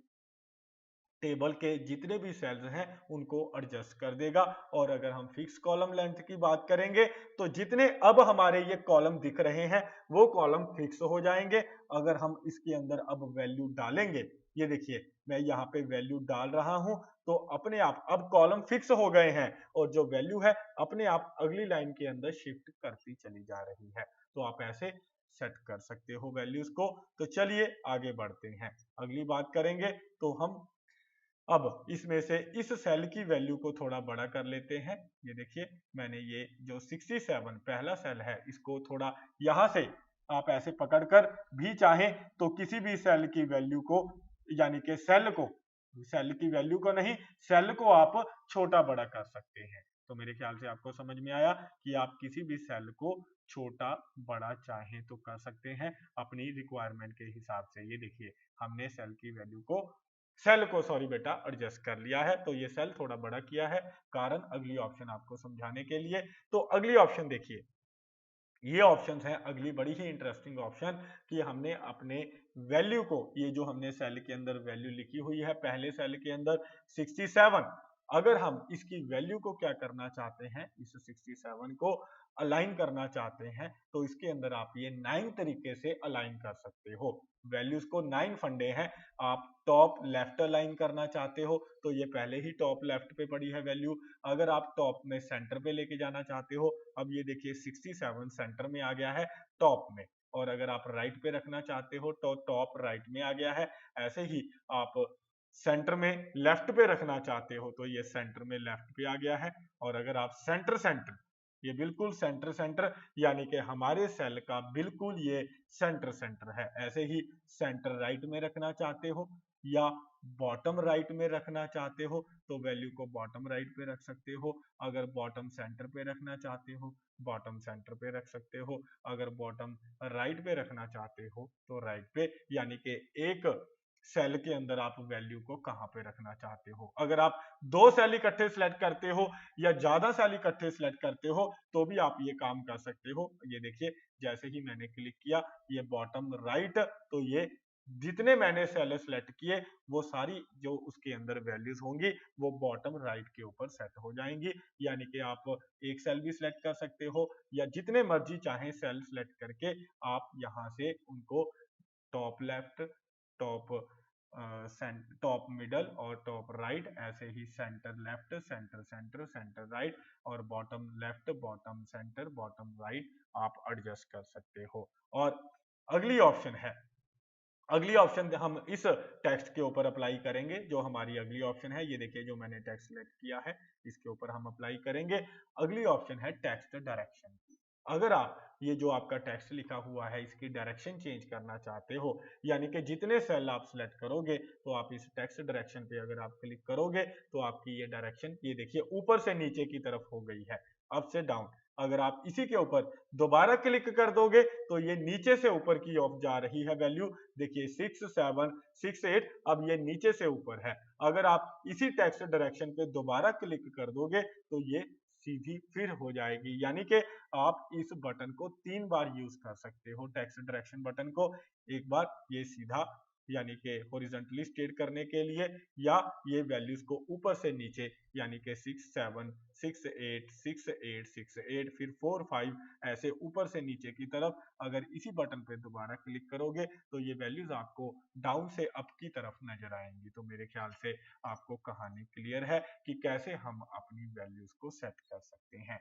टेबल के जितने भी सेल्स हैं उनको एडजस्ट कर देगा। और अगर हम फिक्स कॉलम लेंथ की बात करेंगे तो जितने अब हमारे ये कॉलम दिख रहे हैं वो कॉलम फिक्स हो जाएंगे। अगर हम इसके अंदर अब वैल्यू डालेंगे, ये देखिए मैं यहाँ पे वैल्यू डाल रहा हूं तो अपने आप अब कॉलम फिक्स हो गए हैं और जो वैल्यू है अपने आप अगली लाइन के अंदर शिफ्ट करती चली जा रही है। तो आप ऐसे सेट कर सकते हो वैल्यूज को। तो चलिए आगे बढ़ते हैं, अगली बात करेंगे तो हम अब इसमें से इस सेल की वैल्यू को थोड़ा बड़ा कर लेते हैं। ये देखिए मैंने ये जो 67 पहला सेल है इसको थोड़ा यहां से आप ऐसे पकड़कर भी चाहें तो किसी भी सेल की वैल्यू को यानी कि सेल की वैल्यू को नहीं, सेल को आप छोटा बड़ा कर सकते हैं। तो मेरे ख्याल से आपको समझ में आया कि आप किसी भी सेल को छोटा बड़ा चाहें तो कर सकते हैं अपनी रिक्वायरमेंट के हिसाब से। ये देखिए हमने सेल को सॉरी बेटा एडजस्ट कर लिया है, तो ये सेल थोड़ा बड़ा किया है, कारण अगली ऑप्शन आपको समझाने के लिए। तो अगली ऑप्शन देखिए, ये ऑप्शंस हैं अगली बड़ी ही इंटरेस्टिंग ऑप्शन कि हमने अपने वैल्यू को, ये जो हमने सेल के अंदर वैल्यू लिखी हुई है पहले सेल के अंदर 67, अगर हम इसकी वैल्यू को क्या करना चाहते हैं, इस 67 को अलाइन करना चाहते हैं तो इसके अंदर आप ये 9 तरीके से अलाइन कर सकते हो। वैल्यूज को 9 फंडे हैं। आप टॉप लेफ्ट अलाइन करना चाहते हो तो ये पहले ही टॉप लेफ्ट पे पड़ी है वैल्यू। अगर आप टॉप में सेंटर पे लेके जाना चाहते हो, अब ये देखिए 67 सेंटर में आ गया है टॉप में, और अगर आप राइट पे रखना चाहते हो तो टॉप राइट में आ गया है। ऐसे ही आप सेंटर में लेफ्ट पे रखना चाहते हो तो ये सेंटर में लेफ्ट पे आ गया है। और अगर आप सेंटर सेंटर, ये बिल्कुल सेंटर सेंटर यानी कि हमारे सेल का बिल्कुल ये सेंटर सेंटर है। ऐसे ही सेंटर राइट में रखना चाहते हो या बॉटम राइट में रखना चाहते हो तो वैल्यू को बॉटम राइट पे रख सकते हो। अगर बॉटम सेंटर पे रखना चाहते हो बॉटम सेंटर पे रख सकते हो। अगर बॉटम राइट पे रखना चाहते हो तो राइट पे, यानी कि एक सेल के अंदर आप वैल्यू को कहां पे रखना चाहते हो। अगर आप दो सेल इकट्ठे सिलेक्ट करते हो या ज्यादा सेल इकट्ठे सिलेक्ट करते हो तो भी आप ये काम कर सकते हो। ये देखिए जैसे ही मैंने क्लिक किया ये बॉटम राइट, तो ये जितने मैंने सेल सेलेक्ट किए वो सारी जो उसके अंदर वैल्यूज होंगी वो बॉटम राइट के ऊपर सेट हो जाएंगी। यानी कि आप एक सेल भी सिलेक्ट कर सकते हो या जितने मर्जी चाहे सेल सिलेक्ट करके आप यहां से उनको top left, top top middle और टॉप राइट, ऐसे ही centre left, centre centre, centre right और bottom left, bottom centre, bottom right आप एडजस्ट कर सकते हो। और अगली ऑप्शन है, अगली ऑप्शन हम इस टेक्स्ट के ऊपर अप्लाई करेंगे। जो हमारी अगली ऑप्शन है, ये देखिए जो मैंने टेक्स्ट सिलेक्ट किया है इसके ऊपर हम अप्लाई करेंगे। अगली ऑप्शन है टेक्स्ट डायरेक्शन। अगर आप ये जो आपका टेक्स्ट लिखा हुआ है इसकी डायरेक्शन चेंज करना चाहते हो, यानी कि जितने सेल आप सिलेक्ट करोगे तो आप इस टेक्स्ट डायरेक्शन पे अगर आप क्लिक करोगे तो आपकी ये डायरेक्शन ये देखिए ऊपर से नीचे की तरफ हो गई है, अप से डाउन। अगर आप इसी के ऊपर दोबारा क्लिक कर दोगे तो ये नीचे से ऊपर की ओर जा रही है वैल्यू। देखिए 6 7 6 8, अब ये नीचे से ऊपर है। अगर आप इसी टेक्स्ट डायरेक्शन पे दोबारा क्लिक कर दोगे तो ये सीधी फिर हो जाएगी। यानी कि आप इस बटन को 3 बार यूज कर सकते हो, टेक्स्ट डायरेक्शन बटन को। एक बार ये सीधा यानी कि हॉरिजॉन्टली स्ट्रेट करने के लिए, या ये वैल्यूज को ऊपर से नीचे यानी कि 6 7 6 8 6 8 6 8 फिर 4 5 ऐसे ऊपर से नीचे की तरफ अगर इसी बटन पे दोबारा क्लिक करोगे तो ये वैल्यूज आपको डाउन से अप की तरफ नजर आएंगी। तो मेरे ख्याल से आपको कहानी क्लियर है कि कैसे हम अपनी वैल्यूज को सेट कर सकते हैं।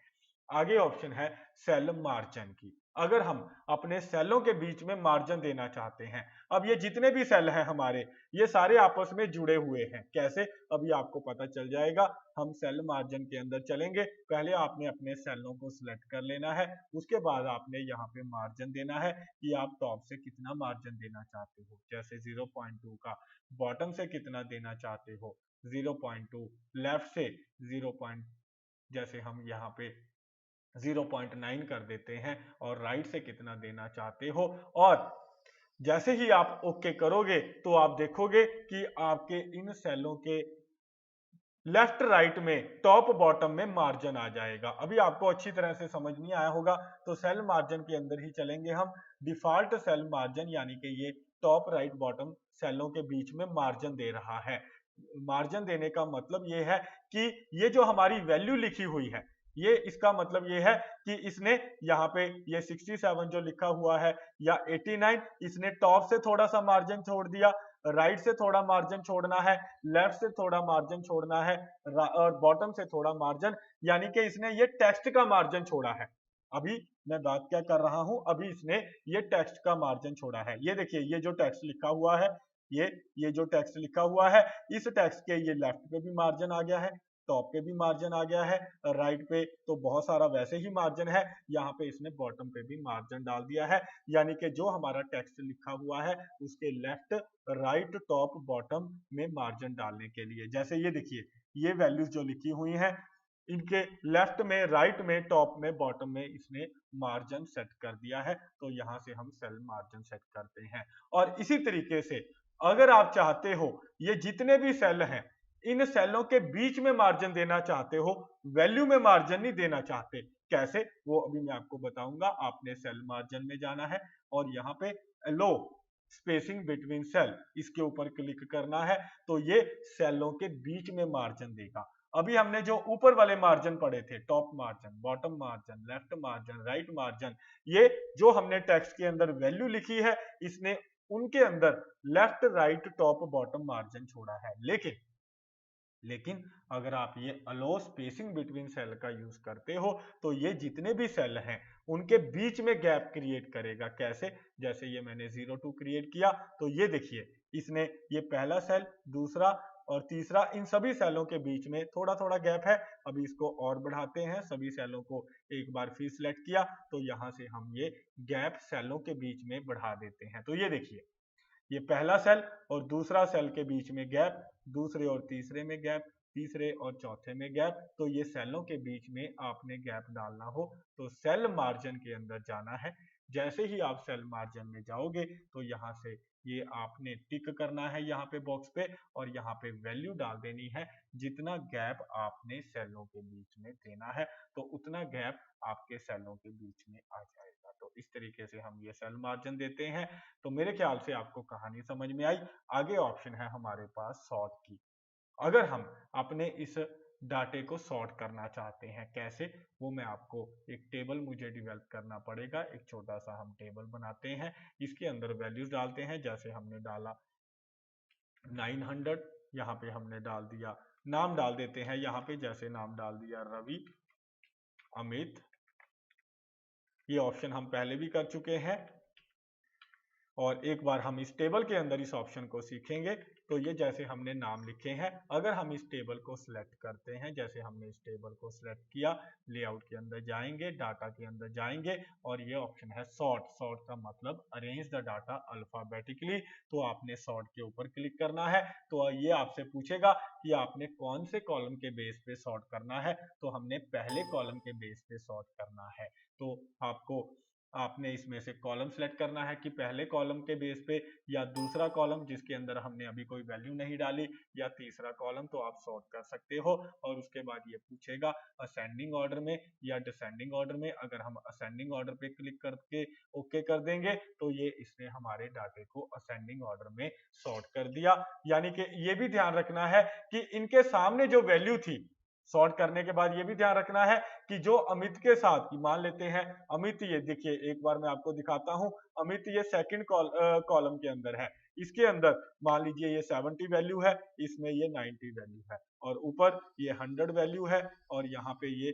आगे ऑप्शन है सेल मार्जिन की। अगर हम अपने सेलों के बीच में मार्जिन देना चाहते हैं, अब ये जितने भी सेल हैं हमारे ये सारे आपस में जुड़े हुए हैं। कैसे, अभी आपको पता चल जाएगा। हम सेल मार्जिन के अंदर चलेंगे। पहले आपने अपने सेलों को सिलेक्ट कर लेना है, उसके बाद आपने यहाँ पे मार्जिन देना है कि आप टॉप से कितना मार्जिन देना चाहते हो। जैसे 0.2 का, बॉटम से कितना देना चाहते हो 0.2, लेफ्ट से 0. जैसे हम यहाँ पे 0.9 कर देते हैं, और राइट से कितना देना चाहते हो। और जैसे ही आप ओके करोगे तो आप देखोगे कि आपके इन सेलों के लेफ्ट राइट में टॉप बॉटम में मार्जिन आ जाएगा। अभी आपको अच्छी तरह से समझ नहीं आया होगा तो सेल मार्जिन के अंदर ही चलेंगे हम। डिफॉल्ट सेल मार्जिन यानी कि ये टॉप राइट बॉटम सेलों के बीच में मार्जिन दे रहा है। मार्जिन देने का मतलब ये है कि ये जो हमारी वैल्यू लिखी हुई है, ये इसका मतलब ये है कि इसने यहाँ पे ये 67 जो लिखा हुआ है या 89, इसने टॉप से थोड़ा सा मार्जिन छोड़ दिया, राइट से थोड़ा मार्जिन छोड़ना है, लेफ्ट से थोड़ा मार्जिन छोड़ना है और बॉटम से थोड़ा मार्जिन, यानी कि इसने ये टेक्स्ट का मार्जिन छोड़ा है। अभी मैं बात क्या कर रहा हूं, अभी इसने ये टेक्स्ट का मार्जिन छोड़ा है। ये देखिए ये जो टेक्स्ट लिखा हुआ है ये जो टेक्स्ट लिखा हुआ है, इस टेक्स्ट के ये लेफ्ट पे भी मार्जिन आ गया है, टॉप पे भी मार्जिन आ गया है, राइट पे तो बहुत सारा वैसे ही मार्जिन है, यहाँ पे इसने बॉटम पे भी मार्जिन डाल दिया है। यानी कि जो हमारा टेक्स्ट लिखा हुआ है उसके लेफ्ट, राइट, टॉप, बॉटम में मार्जिन डालने के लिए, जैसे ये देखिए ये वैल्यूज जो लिखी हुई हैं, इनके लेफ्ट में, राइट में, टॉप में, बॉटम में इसने मार्जिन सेट कर दिया है। तो यहां से हम सेल मार्जिन सेट करते हैं। और इसी तरीके से अगर आप चाहते हो ये जितने भी सेल हैं, इन सेलों के बीच में मार्जिन देना चाहते हो, वैल्यू में मार्जिन नहीं देना चाहते, कैसे, वो अभी मैं आपको बताऊंगा। आपने सेल मार्जिन में जाना है और यहाँ पे लो स्पेसिंग बिटवीन सेल, इसके ऊपर क्लिक करना है, तो ये सेलों के बीच में मार्जिन देगा। अभी हमने जो ऊपर वाले मार्जिन पढ़े थे, top margin, bottom margin, left margin, right margin, ये जो हमने टेक्स्ट के अंदर वैल्यू लिखी है, इसने उनके अंदर left, right, top, bottom margin छोड़ा है। लेकिन अगर आप ये अलो स्पेसिंग बिटवीन सेल का यूज करते हो, तो ये जितने भी सेल हैं उनके बीच में गैप क्रिएट करेगा। कैसे, जैसे ये मैंने 02 क्रिएट किया, तो ये देखिए इसने ये पहला सेल, दूसरा और तीसरा, इन सभी सेलों के बीच में थोड़ा थोड़ा गैप है। अभी इसको और बढ़ाते हैं, सभी सेलों को एक बार फिर सिलेक्ट किया, तो यहां से हम ये गैप सेलों के बीच में बढ़ा देते हैं। तो ये देखिए ये पहला सेल और दूसरा सेल के बीच में गैप, दूसरे और तीसरे में गैप, तीसरे और चौथे में गैप। तो ये सेलों के बीच में आपने गैप डालना हो तो सेल मार्जिन के अंदर जाना है। जैसे ही आप सेल मार्जिन में जाओगे तो यहाँ से ये आपने टिक करना है यहाँ पे बॉक्स पे, और यहाँ पे वैल्यू डाल देनी है। जितना गैप आपने सेलों के बीच में देना है, तो उतना गैप आपके सेलों के बीच में आ जाएगा। तो इस तरीके से हम ये सेल मार्जिन देते हैं। तो मेरे ख्याल से आपको कहानी समझ में आई। आगे ऑप्शन है हमारे पास सॉर्ट की। अगर हम अपने इस डाटे को सॉर्ट करना चाहते हैं, कैसे, वो मैं आपको, एक टेबल मुझे डेवलप करना पड़ेगा। एक छोटा सा हम टेबल बनाते हैं, इसके अंदर वैल्यूज डालते हैं। जैसे हमने डाला 900, यहाँ पे हमने डाल दिया, नाम डाल देते हैं यहाँ पे, जैसे नाम डाल दिया रवि, अमित। ये ऑप्शन हम पहले भी कर चुके हैं, और एक बार हम इस टेबल के अंदर इस ऑप्शन को सीखेंगे। तो ये जैसे हमने नाम लिखे हैं, अगर हम इस टेबल को सिलेक्ट करते हैं, जैसे हमने इस टेबल को सिलेक्ट किया, लेआउट के अंदर जाएंगे, डाटा के अंदर जाएंगे, और ये ऑप्शन है सॉर्ट। सॉर्ट का मतलब अरेंज द डाटा अल्फाबेटिकली। तो आपने सॉर्ट के ऊपर क्लिक करना है। तो ये आपसे पूछेगा कि आपने कौन से कॉलम के बेस पे सॉर्ट करना है। तो हमने पहले कॉलम के बेस पे सॉर्ट करना है। तो आपने इसमें से कॉलम सेलेक्ट करना है कि पहले कॉलम के बेस पे, या दूसरा कॉलम जिसके अंदर हमने अभी कोई वैल्यू नहीं डाली, या तीसरा कॉलम। तो आप सॉर्ट कर सकते हो। और उसके बाद ये पूछेगा असेंडिंग ऑर्डर में या डिसेंडिंग ऑर्डर में। अगर हम असेंडिंग ऑर्डर पे क्लिक करके ओके कर देंगे, तो ये इसने हमारे डाटे को असेंडिंग ऑर्डर में सॉर्ट कर दिया। यानी कि ये भी ध्यान रखना है कि इनके सामने जो वैल्यू थी, सॉर्ट करने के बाद ये भी ध्यान रखना है कि जो अमित के साथ, मान लेते हैं अमित, ये देखिए एक बार मैं आपको दिखाता हूं, अमित ये सेकंड कॉलम के अंदर है, इसके अंदर मान लीजिए ये 70 वैल्यू है, इसमें ये 90 वैल्यू है, और ऊपर ये 100 वैल्यू है, और यहाँ पे ये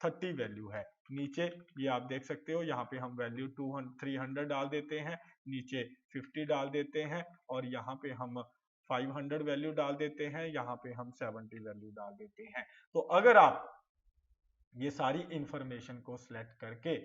30 वैल्यू है। नीचे ये आप देख सकते हो, यहाँ पे हम वैल्यू 300 डाल देते हैं, नीचे 50 डाल देते हैं, और यहाँ पे हम 500 वैल्यू डाल देते हैं, यहाँ पे हम 70 वैल्यू डाल देते हैं। तो अगर आप ये सारी इंफॉर्मेशन को सिलेक्ट करके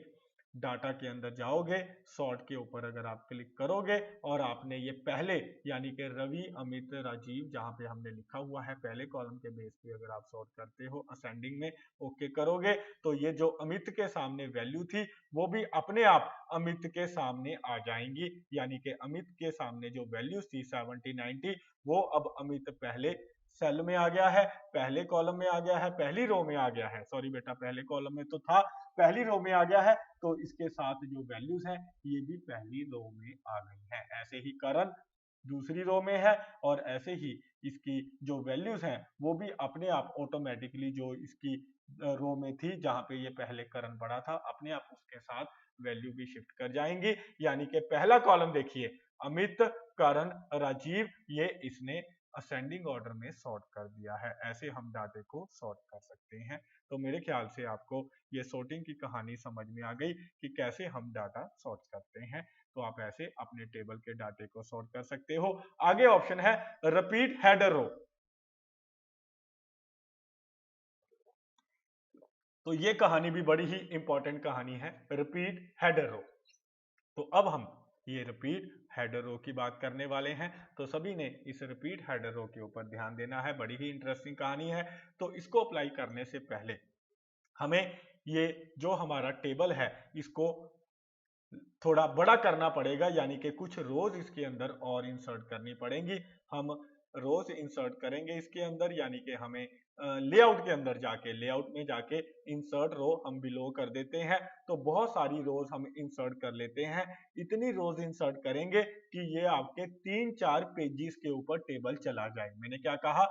डाटा के अंदर जाओगे, सॉर्ट के ऊपर अगर आप क्लिक करोगे, और आपने ये पहले, यानी कि रवि, अमित, राजीव, जहां पे हमने लिखा हुआ है पहले कॉलम के बेस पे अगर आप सॉर्ट करते हो असेंडिंग में, ओके करोगे, तो ये जो अमित के सामने वैल्यू थी वो भी अपने आप अमित के सामने आ जाएंगी। यानी कि अमित के सामने जो वैल्यूज थी 70, 90, वो अब अमित पहले सेल में आ गया है, पहले कॉलम में आ गया है, पहली रो में आ गया है। सॉरी बेटा, पहले कॉलम में तो था, पहली रो में आ गया है। तो इसके साथ जो वैल्यूज हैं ये भी पहली रो में आ गई हैं। ऐसे ही करण दूसरी रो में है, और ऐसे ही इसकी जो वैल्यूज हैं वो भी अपने आप ऑटोमेटिकली जो इसकी रो में थी जहां पे ये पहले करण पड़ा था, अपने आप उसके साथ वैल्यू भी शिफ्ट कर जाएंगी। यानी कि पहला कॉलम देखिए, अमित, करण, राजीव, ये इसने असेंडिंग ऑर्डर में सॉर्ट कर दिया है। ऐसे हम डाटे को सॉर्ट कर सकते हैं। तो मेरे ख्याल से आपको ये सॉर्टिंग की कहानी समझ में आ गई कि कैसे हम डाटा सॉर्ट करते हैं। तो आप ऐसे अपने टेबल के डाटे को सॉर्ट कर सकते हो। आगे ऑप्शन है रिपीट हेडर रो। तो ये कहानी भी बड़ी ही इंपॉर्टेंट कहानी है, रिपीट हेडर रो। तो अब हम ये रिपीट हेडर रो की बात करने वाले हैं। तो सभी ने इस रिपीट हेडर रो के ऊपर ध्यान देना है, बड़ी ही इंटरेस्टिंग कहानी है। तो इसको अप्लाई करने से पहले हमें ये जो हमारा टेबल है इसको थोड़ा बड़ा करना पड़ेगा, यानी कि कुछ रोज इसके अंदर और इंसर्ट करनी पड़ेंगी। हम रोज इंसर्ट करेंगे इसके अंदर, यानी कि हमें लेआउट के अंदर जाके, लेआउट में जाके इंसर्ट रो हम बिलो कर देते हैं। तो बहुत सारी रोज हम इंसर्ट कर लेते हैं। इतनी रोज इंसर्ट करेंगे कि ये आपके 3-4 पेजेस के ऊपर टेबल चला जाए। मैंने क्या कहा,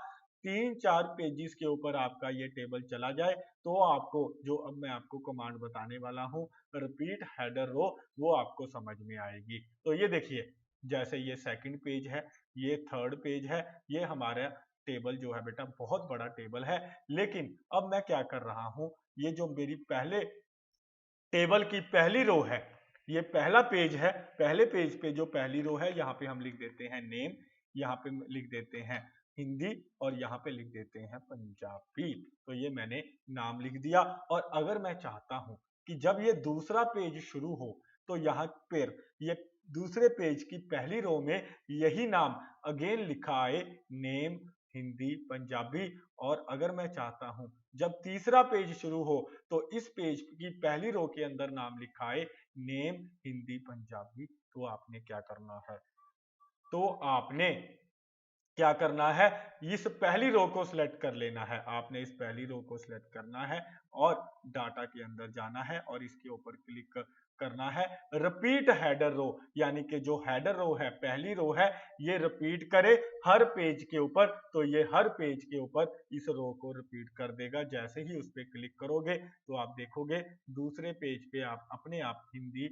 3-4 पेजेस के ऊपर आपका ये टेबल चला जाए। तो आपको जो अब मैं आपको कमांड बताने वाला हूँ रिपीट हेडर रो, वो आपको समझ में आएगी। तो ये देखिए, जैसे ये सेकंड पेज है, ये थर्ड पेज है, ये हमारा टेबल जो है बेटा बहुत बड़ा टेबल है। लेकिन अब मैं क्या कर रहा हूं, ये जो मेरी पहले टेबल की पहली रो है, ये पहला पेज है, पहले पेज पे जो पहली रो है यहाँ पे हम लिख देते हैं नेम, यहाँ पे लिख देते हैं हिंदी और यहाँ पे लिख देते हैं पंजाबी। तो ये मैंने नाम लिख दिया। और अगर मैं चाहता हूं कि जब ये दूसरा पेज शुरू हो तो यहाँ पर ये दूसरे पेज की पहली रो में यही नाम अगेन लिखा आए, नेम हिंदी पंजाबी। और अगर मैं चाहता हूं जब तीसरा पेज शुरू हो तो इस पेज की पहली रो के अंदर नाम लिखा है नेम हिंदी पंजाबी। तो आपने क्या करना है, तो आपने क्या करना है, इस पहली रो को सिलेक्ट कर लेना है। आपने इस पहली रो को सिलेक्ट करना है और डाटा के अंदर जाना है और इसके ऊपर क्लिक करना है रिपीट हेडर रो, यानी कि जो हेडर रो है, पहली रो है, ये रिपीट करे हर पेज के ऊपर। तो ये हर पेज के ऊपर इस रो को रिपीट कर देगा। जैसे ही उस पर क्लिक करोगे तो आप देखोगे दूसरे पेज पे आप अपने आप हिंदी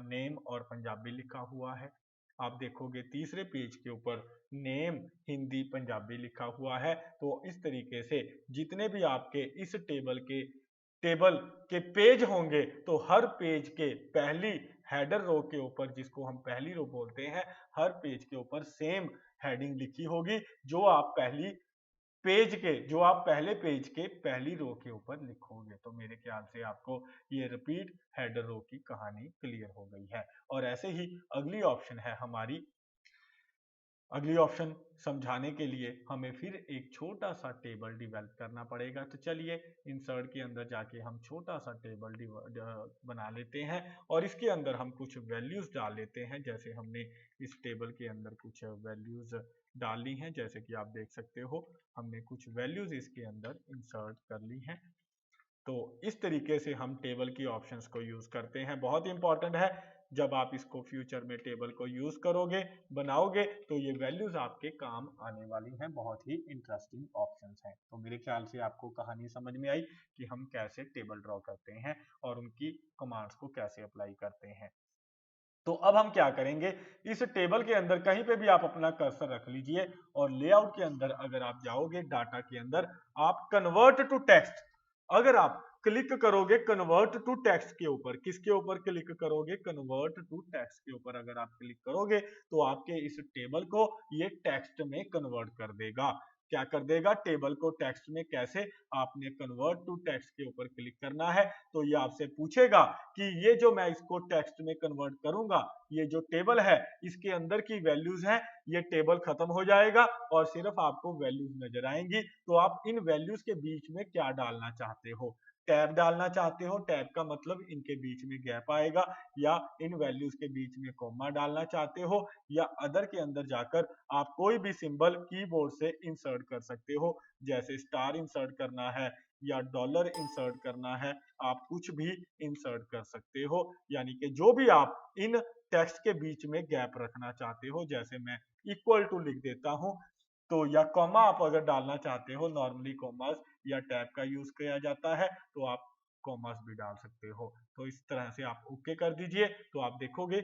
नेम और पंजाबी लिखा हुआ है। आप देखोगे तीसरे पेज के ऊपर नेम हिंदी पंजाबी लिखा हुआ है। तो इस तरीके से जितने भी आपके इस टेबल के पेज होंगे, तो हर पेज के पहली हेडर रो के ऊपर, जिसको हम पहली रो बोलते हैं, हर पेज के ऊपर सेम हेडिंग लिखी होगी जो आप पहले पेज के पहली रो के ऊपर लिखोगे। तो मेरे ख्याल से आपको ये रिपीट हेडर रो की कहानी क्लियर हो गई है। और ऐसे ही अगली ऑप्शन है हमारी, अगली ऑप्शन समझाने के लिए हमें फिर एक छोटा सा टेबल डिवेल्प करना पड़ेगा। तो चलिए इंसर्ट के अंदर जाके हम छोटा सा टेबल बना लेते हैं और इसके अंदर हम कुछ वैल्यूज डाल लेते हैं। जैसे हमने इस टेबल के अंदर कुछ वैल्यूज डाली हैं, जैसे कि आप देख सकते हो हमने कुछ वैल्यूज इसके अंदर इंसर्ट कर ली हैं। तो इस तरीके से हम टेबल की ऑप्शंस को यूज करते हैं। बहुत इंपॉर्टेंट है, जब आप इसको फ्यूचर में टेबल को यूज करोगे, बनाओगे, तो ये वैल्यूज आपके काम आने वाली हैं। बहुत ही इंटरेस्टिंग ऑप्शंस हैं। तो मेरे ख्याल से आपको कहानी समझ में आई कि हम कैसे टेबल ड्रॉ करते हैं और उनकी कमांड्स को कैसे अप्लाई करते हैं। तो अब हम क्या करेंगे, इस टेबल के अंदर कहीं पे भी आप अपना कर्सर रख लीजिए और लेआउट के अंदर अगर आप जाओगे, डाटा के अंदर आप कन्वर्ट टू टेक्स्ट, अगर आप क्लिक करोगे कन्वर्ट टू टेक्स्ट के ऊपर, किसके ऊपर क्लिक करोगे, कन्वर्ट टू टेक्स्ट के ऊपर अगर आप क्लिक करोगे तो आपके इस टेबल को ये टेक्स्ट में कन्वर्ट कर देगा। क्या कर देगा, टेबल को टेक्स्ट में कैसे, आपने कन्वर्ट टू टेक्स्ट के ऊपर क्लिक करना है। तो ये आपसे पूछेगा कि ये जो मैं इसको टेक्स्ट में कन्वर्ट करूंगा, ये जो टेबल है इसके अंदर की वैल्यूज हैं, ये टेबल खत्म हो जाएगा और सिर्फ आपको वैल्यूज नजर आएंगी। तो आप इन वैल्यूज के बीच में क्या डालना चाहते हो, टैब डालना चाहते हो, टैब का मतलब इनके बीच में गैप आएगा, या इन वैल्यूज के बीच में कॉमा डालना चाहते हो, या अदर के अंदर जाकर आप कोई भी सिंबल कीबोर्ड से इंसर्ट कर सकते हो। जैसे स्टार इंसर्ट करना है या डॉलर इंसर्ट करना है, आप कुछ भी इंसर्ट कर सकते हो। यानी कि जो भी आप इन टेक्स्ट के बीच में गैप रखना चाहते हो, जैसे मैं इक्वल टू लिख देता हूं, तो या कॉमा आप अगर डालना चाहते हो, नॉर्मली कॉमास या टैब का यूज किया जाता है, तो आप कॉमास भी डाल सकते हो। तो इस तरह से आप ओके कर दीजिए, तो आप देखोगे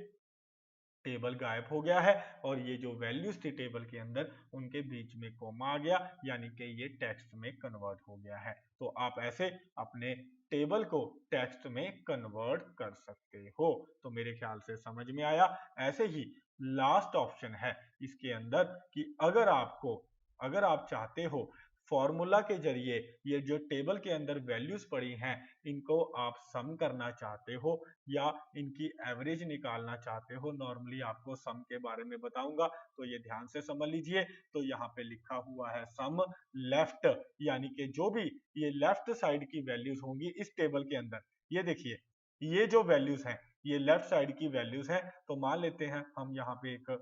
टेबल गायब हो गया है और ये जो वैल्यूज थी टेबल के अंदर उनके बीच में कॉमा आ गया, यानी कि ये टेक्स्ट में कन्वर्ट हो गया है। तो आप ऐसे अपने टेबल को टेक्स्ट में कन्वर्ट कर सकते हो। तो मेरे ख्याल से समझ में आया। ऐसे ही लास्ट ऑप्शन है इसके अंदर कि अगर आप चाहते हो फॉर्मूला के जरिए ये जो टेबल के अंदर वैल्यूज पड़ी हैं इनको आप सम करना चाहते हो या इनकी एवरेज निकालना चाहते हो। नॉर्मली आपको सम के बारे में बताऊंगा, तो ये ध्यान से समझ लीजिए। तो यहाँ पे लिखा हुआ है सम लेफ्ट, यानी कि जो भी ये लेफ्ट साइड की वैल्यूज होंगी इस टेबल के अंदर, ये देखिए ये जो वैल्यूज हैं ये लेफ्ट साइड की वैल्यूज हैं। तो मान लेते हैं हम यहाँ पे एक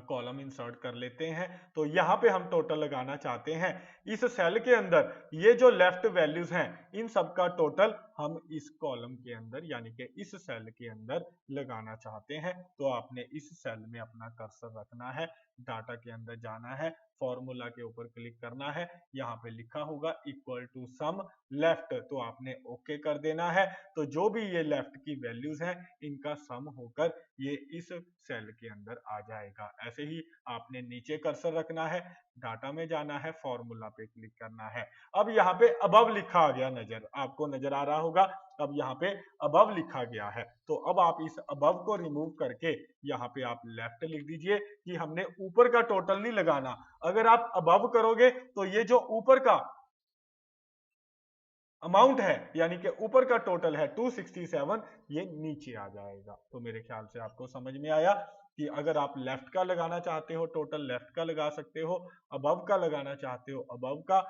कॉलम इंसर्ट कर लेते हैं। तो यहाँ पे हम टोटल लगाना चाहते हैं इस सेल के अंदर, ये जो लेफ्ट वैल्यूज हैं इन सब का टोटल हम इस कॉलम के अंदर यानी कि इस सेल के अंदर लगाना चाहते हैं। तो आपने इस सेल में अपना कर्सर रखना है, डाटा के अंदर जाना है, फॉर्मूला के ऊपर क्लिक करना है, यहाँ पे लिखा होगा इक्वल टू सम लेफ्ट, तो आपने ओके कर देना है। तो जो भी ये लेफ्ट की वैल्यूज हैं इनका सम होकर ये इस सेल के अंदर आ जाएगा। ऐसे ही आपने नीचे कर्सर रखना है, डाटा में जाना है, फॉर्मूला पे क्लिक करना है। अब यहाँ पे अबव लिखा आ गया, आपको नजर आ रहा होगा। अब यहाँ पे अबव लिखा गया है, तो अब आप इस अबव को रिमूव करके यहाँ पे आप लेफ्ट लिख दीजिए कि हमने ऊपर का टोटल नहीं लगाना। अगर आप अबव करोगे तो ये जो ऊपर का अमाउंट है यानी कि ऊपर का टोटल है 267, ये नीचे आ जाएगा। तो मेरे ख्याल से आपको समझ में आया कि अगर आप लेफ्ट का लगाना चाहते हो टोटल लेफ्ट का लगा सकते हो, अबव का लगाना चाहते हो अबव का,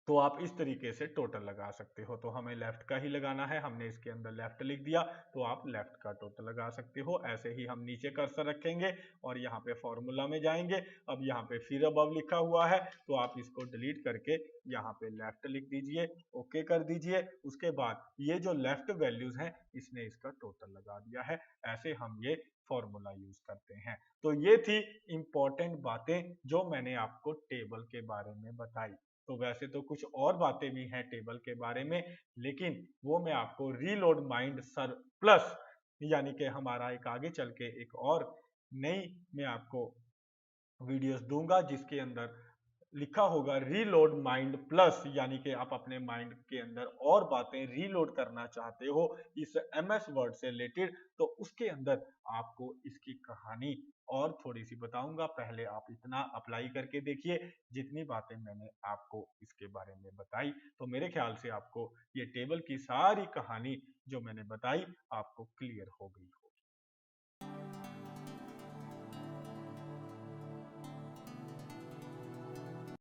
तो आप इस तरीके से टोटल लगा सकते हो। तो हमें लेफ्ट का ही लगाना है, हमने इसके अंदर लेफ्ट लिख दिया, तो आप लेफ्ट का टोटल लगा सकते हो। ऐसे ही हम नीचे कर्सर रखेंगे और यहाँ पे फॉर्मूला में जाएंगे। अब यहाँ पे फिर अबव लिखा हुआ है, तो आप इसको डिलीट करके यहाँ पे लेफ्ट लिख दीजिए, ओके कर दीजिए। उसके बाद ये जो लेफ्ट वैल्यूज हैं इसने इसका टोटल लगा दिया है। ऐसे हम ये फॉर्मूला यूज करते हैं। तो ये थी इंपॉर्टेंट बातें जो मैंने आपको टेबल के बारे में बताई। तो वैसे तो कुछ और बातें भी हैं टेबल के बारे में, लेकिन वो मैं आपको रीलोड माइंड सर प्लस यानी कि हमारा एक आगे चल के एक और नई मैं आपको वीडियोस दूंगा जिसके अंदर लिखा होगा रीलोड माइंड प्लस, यानी कि आप अपने माइंड के अंदर और बातें रीलोड करना चाहते हो इस एमएस वर्ड से रिलेटेड, तो उसके अंदर आपको इसकी कहानी और थोड़ी सी बताऊंगा। पहले आप इतना अप्लाई करके देखिए जितनी बातें मैंने आपको इसके बारे में बताई। तो मेरे ख्याल से आपको ये टेबल की सारी कहानी जो मैंने बताई आपको क्लियर हो गई हो।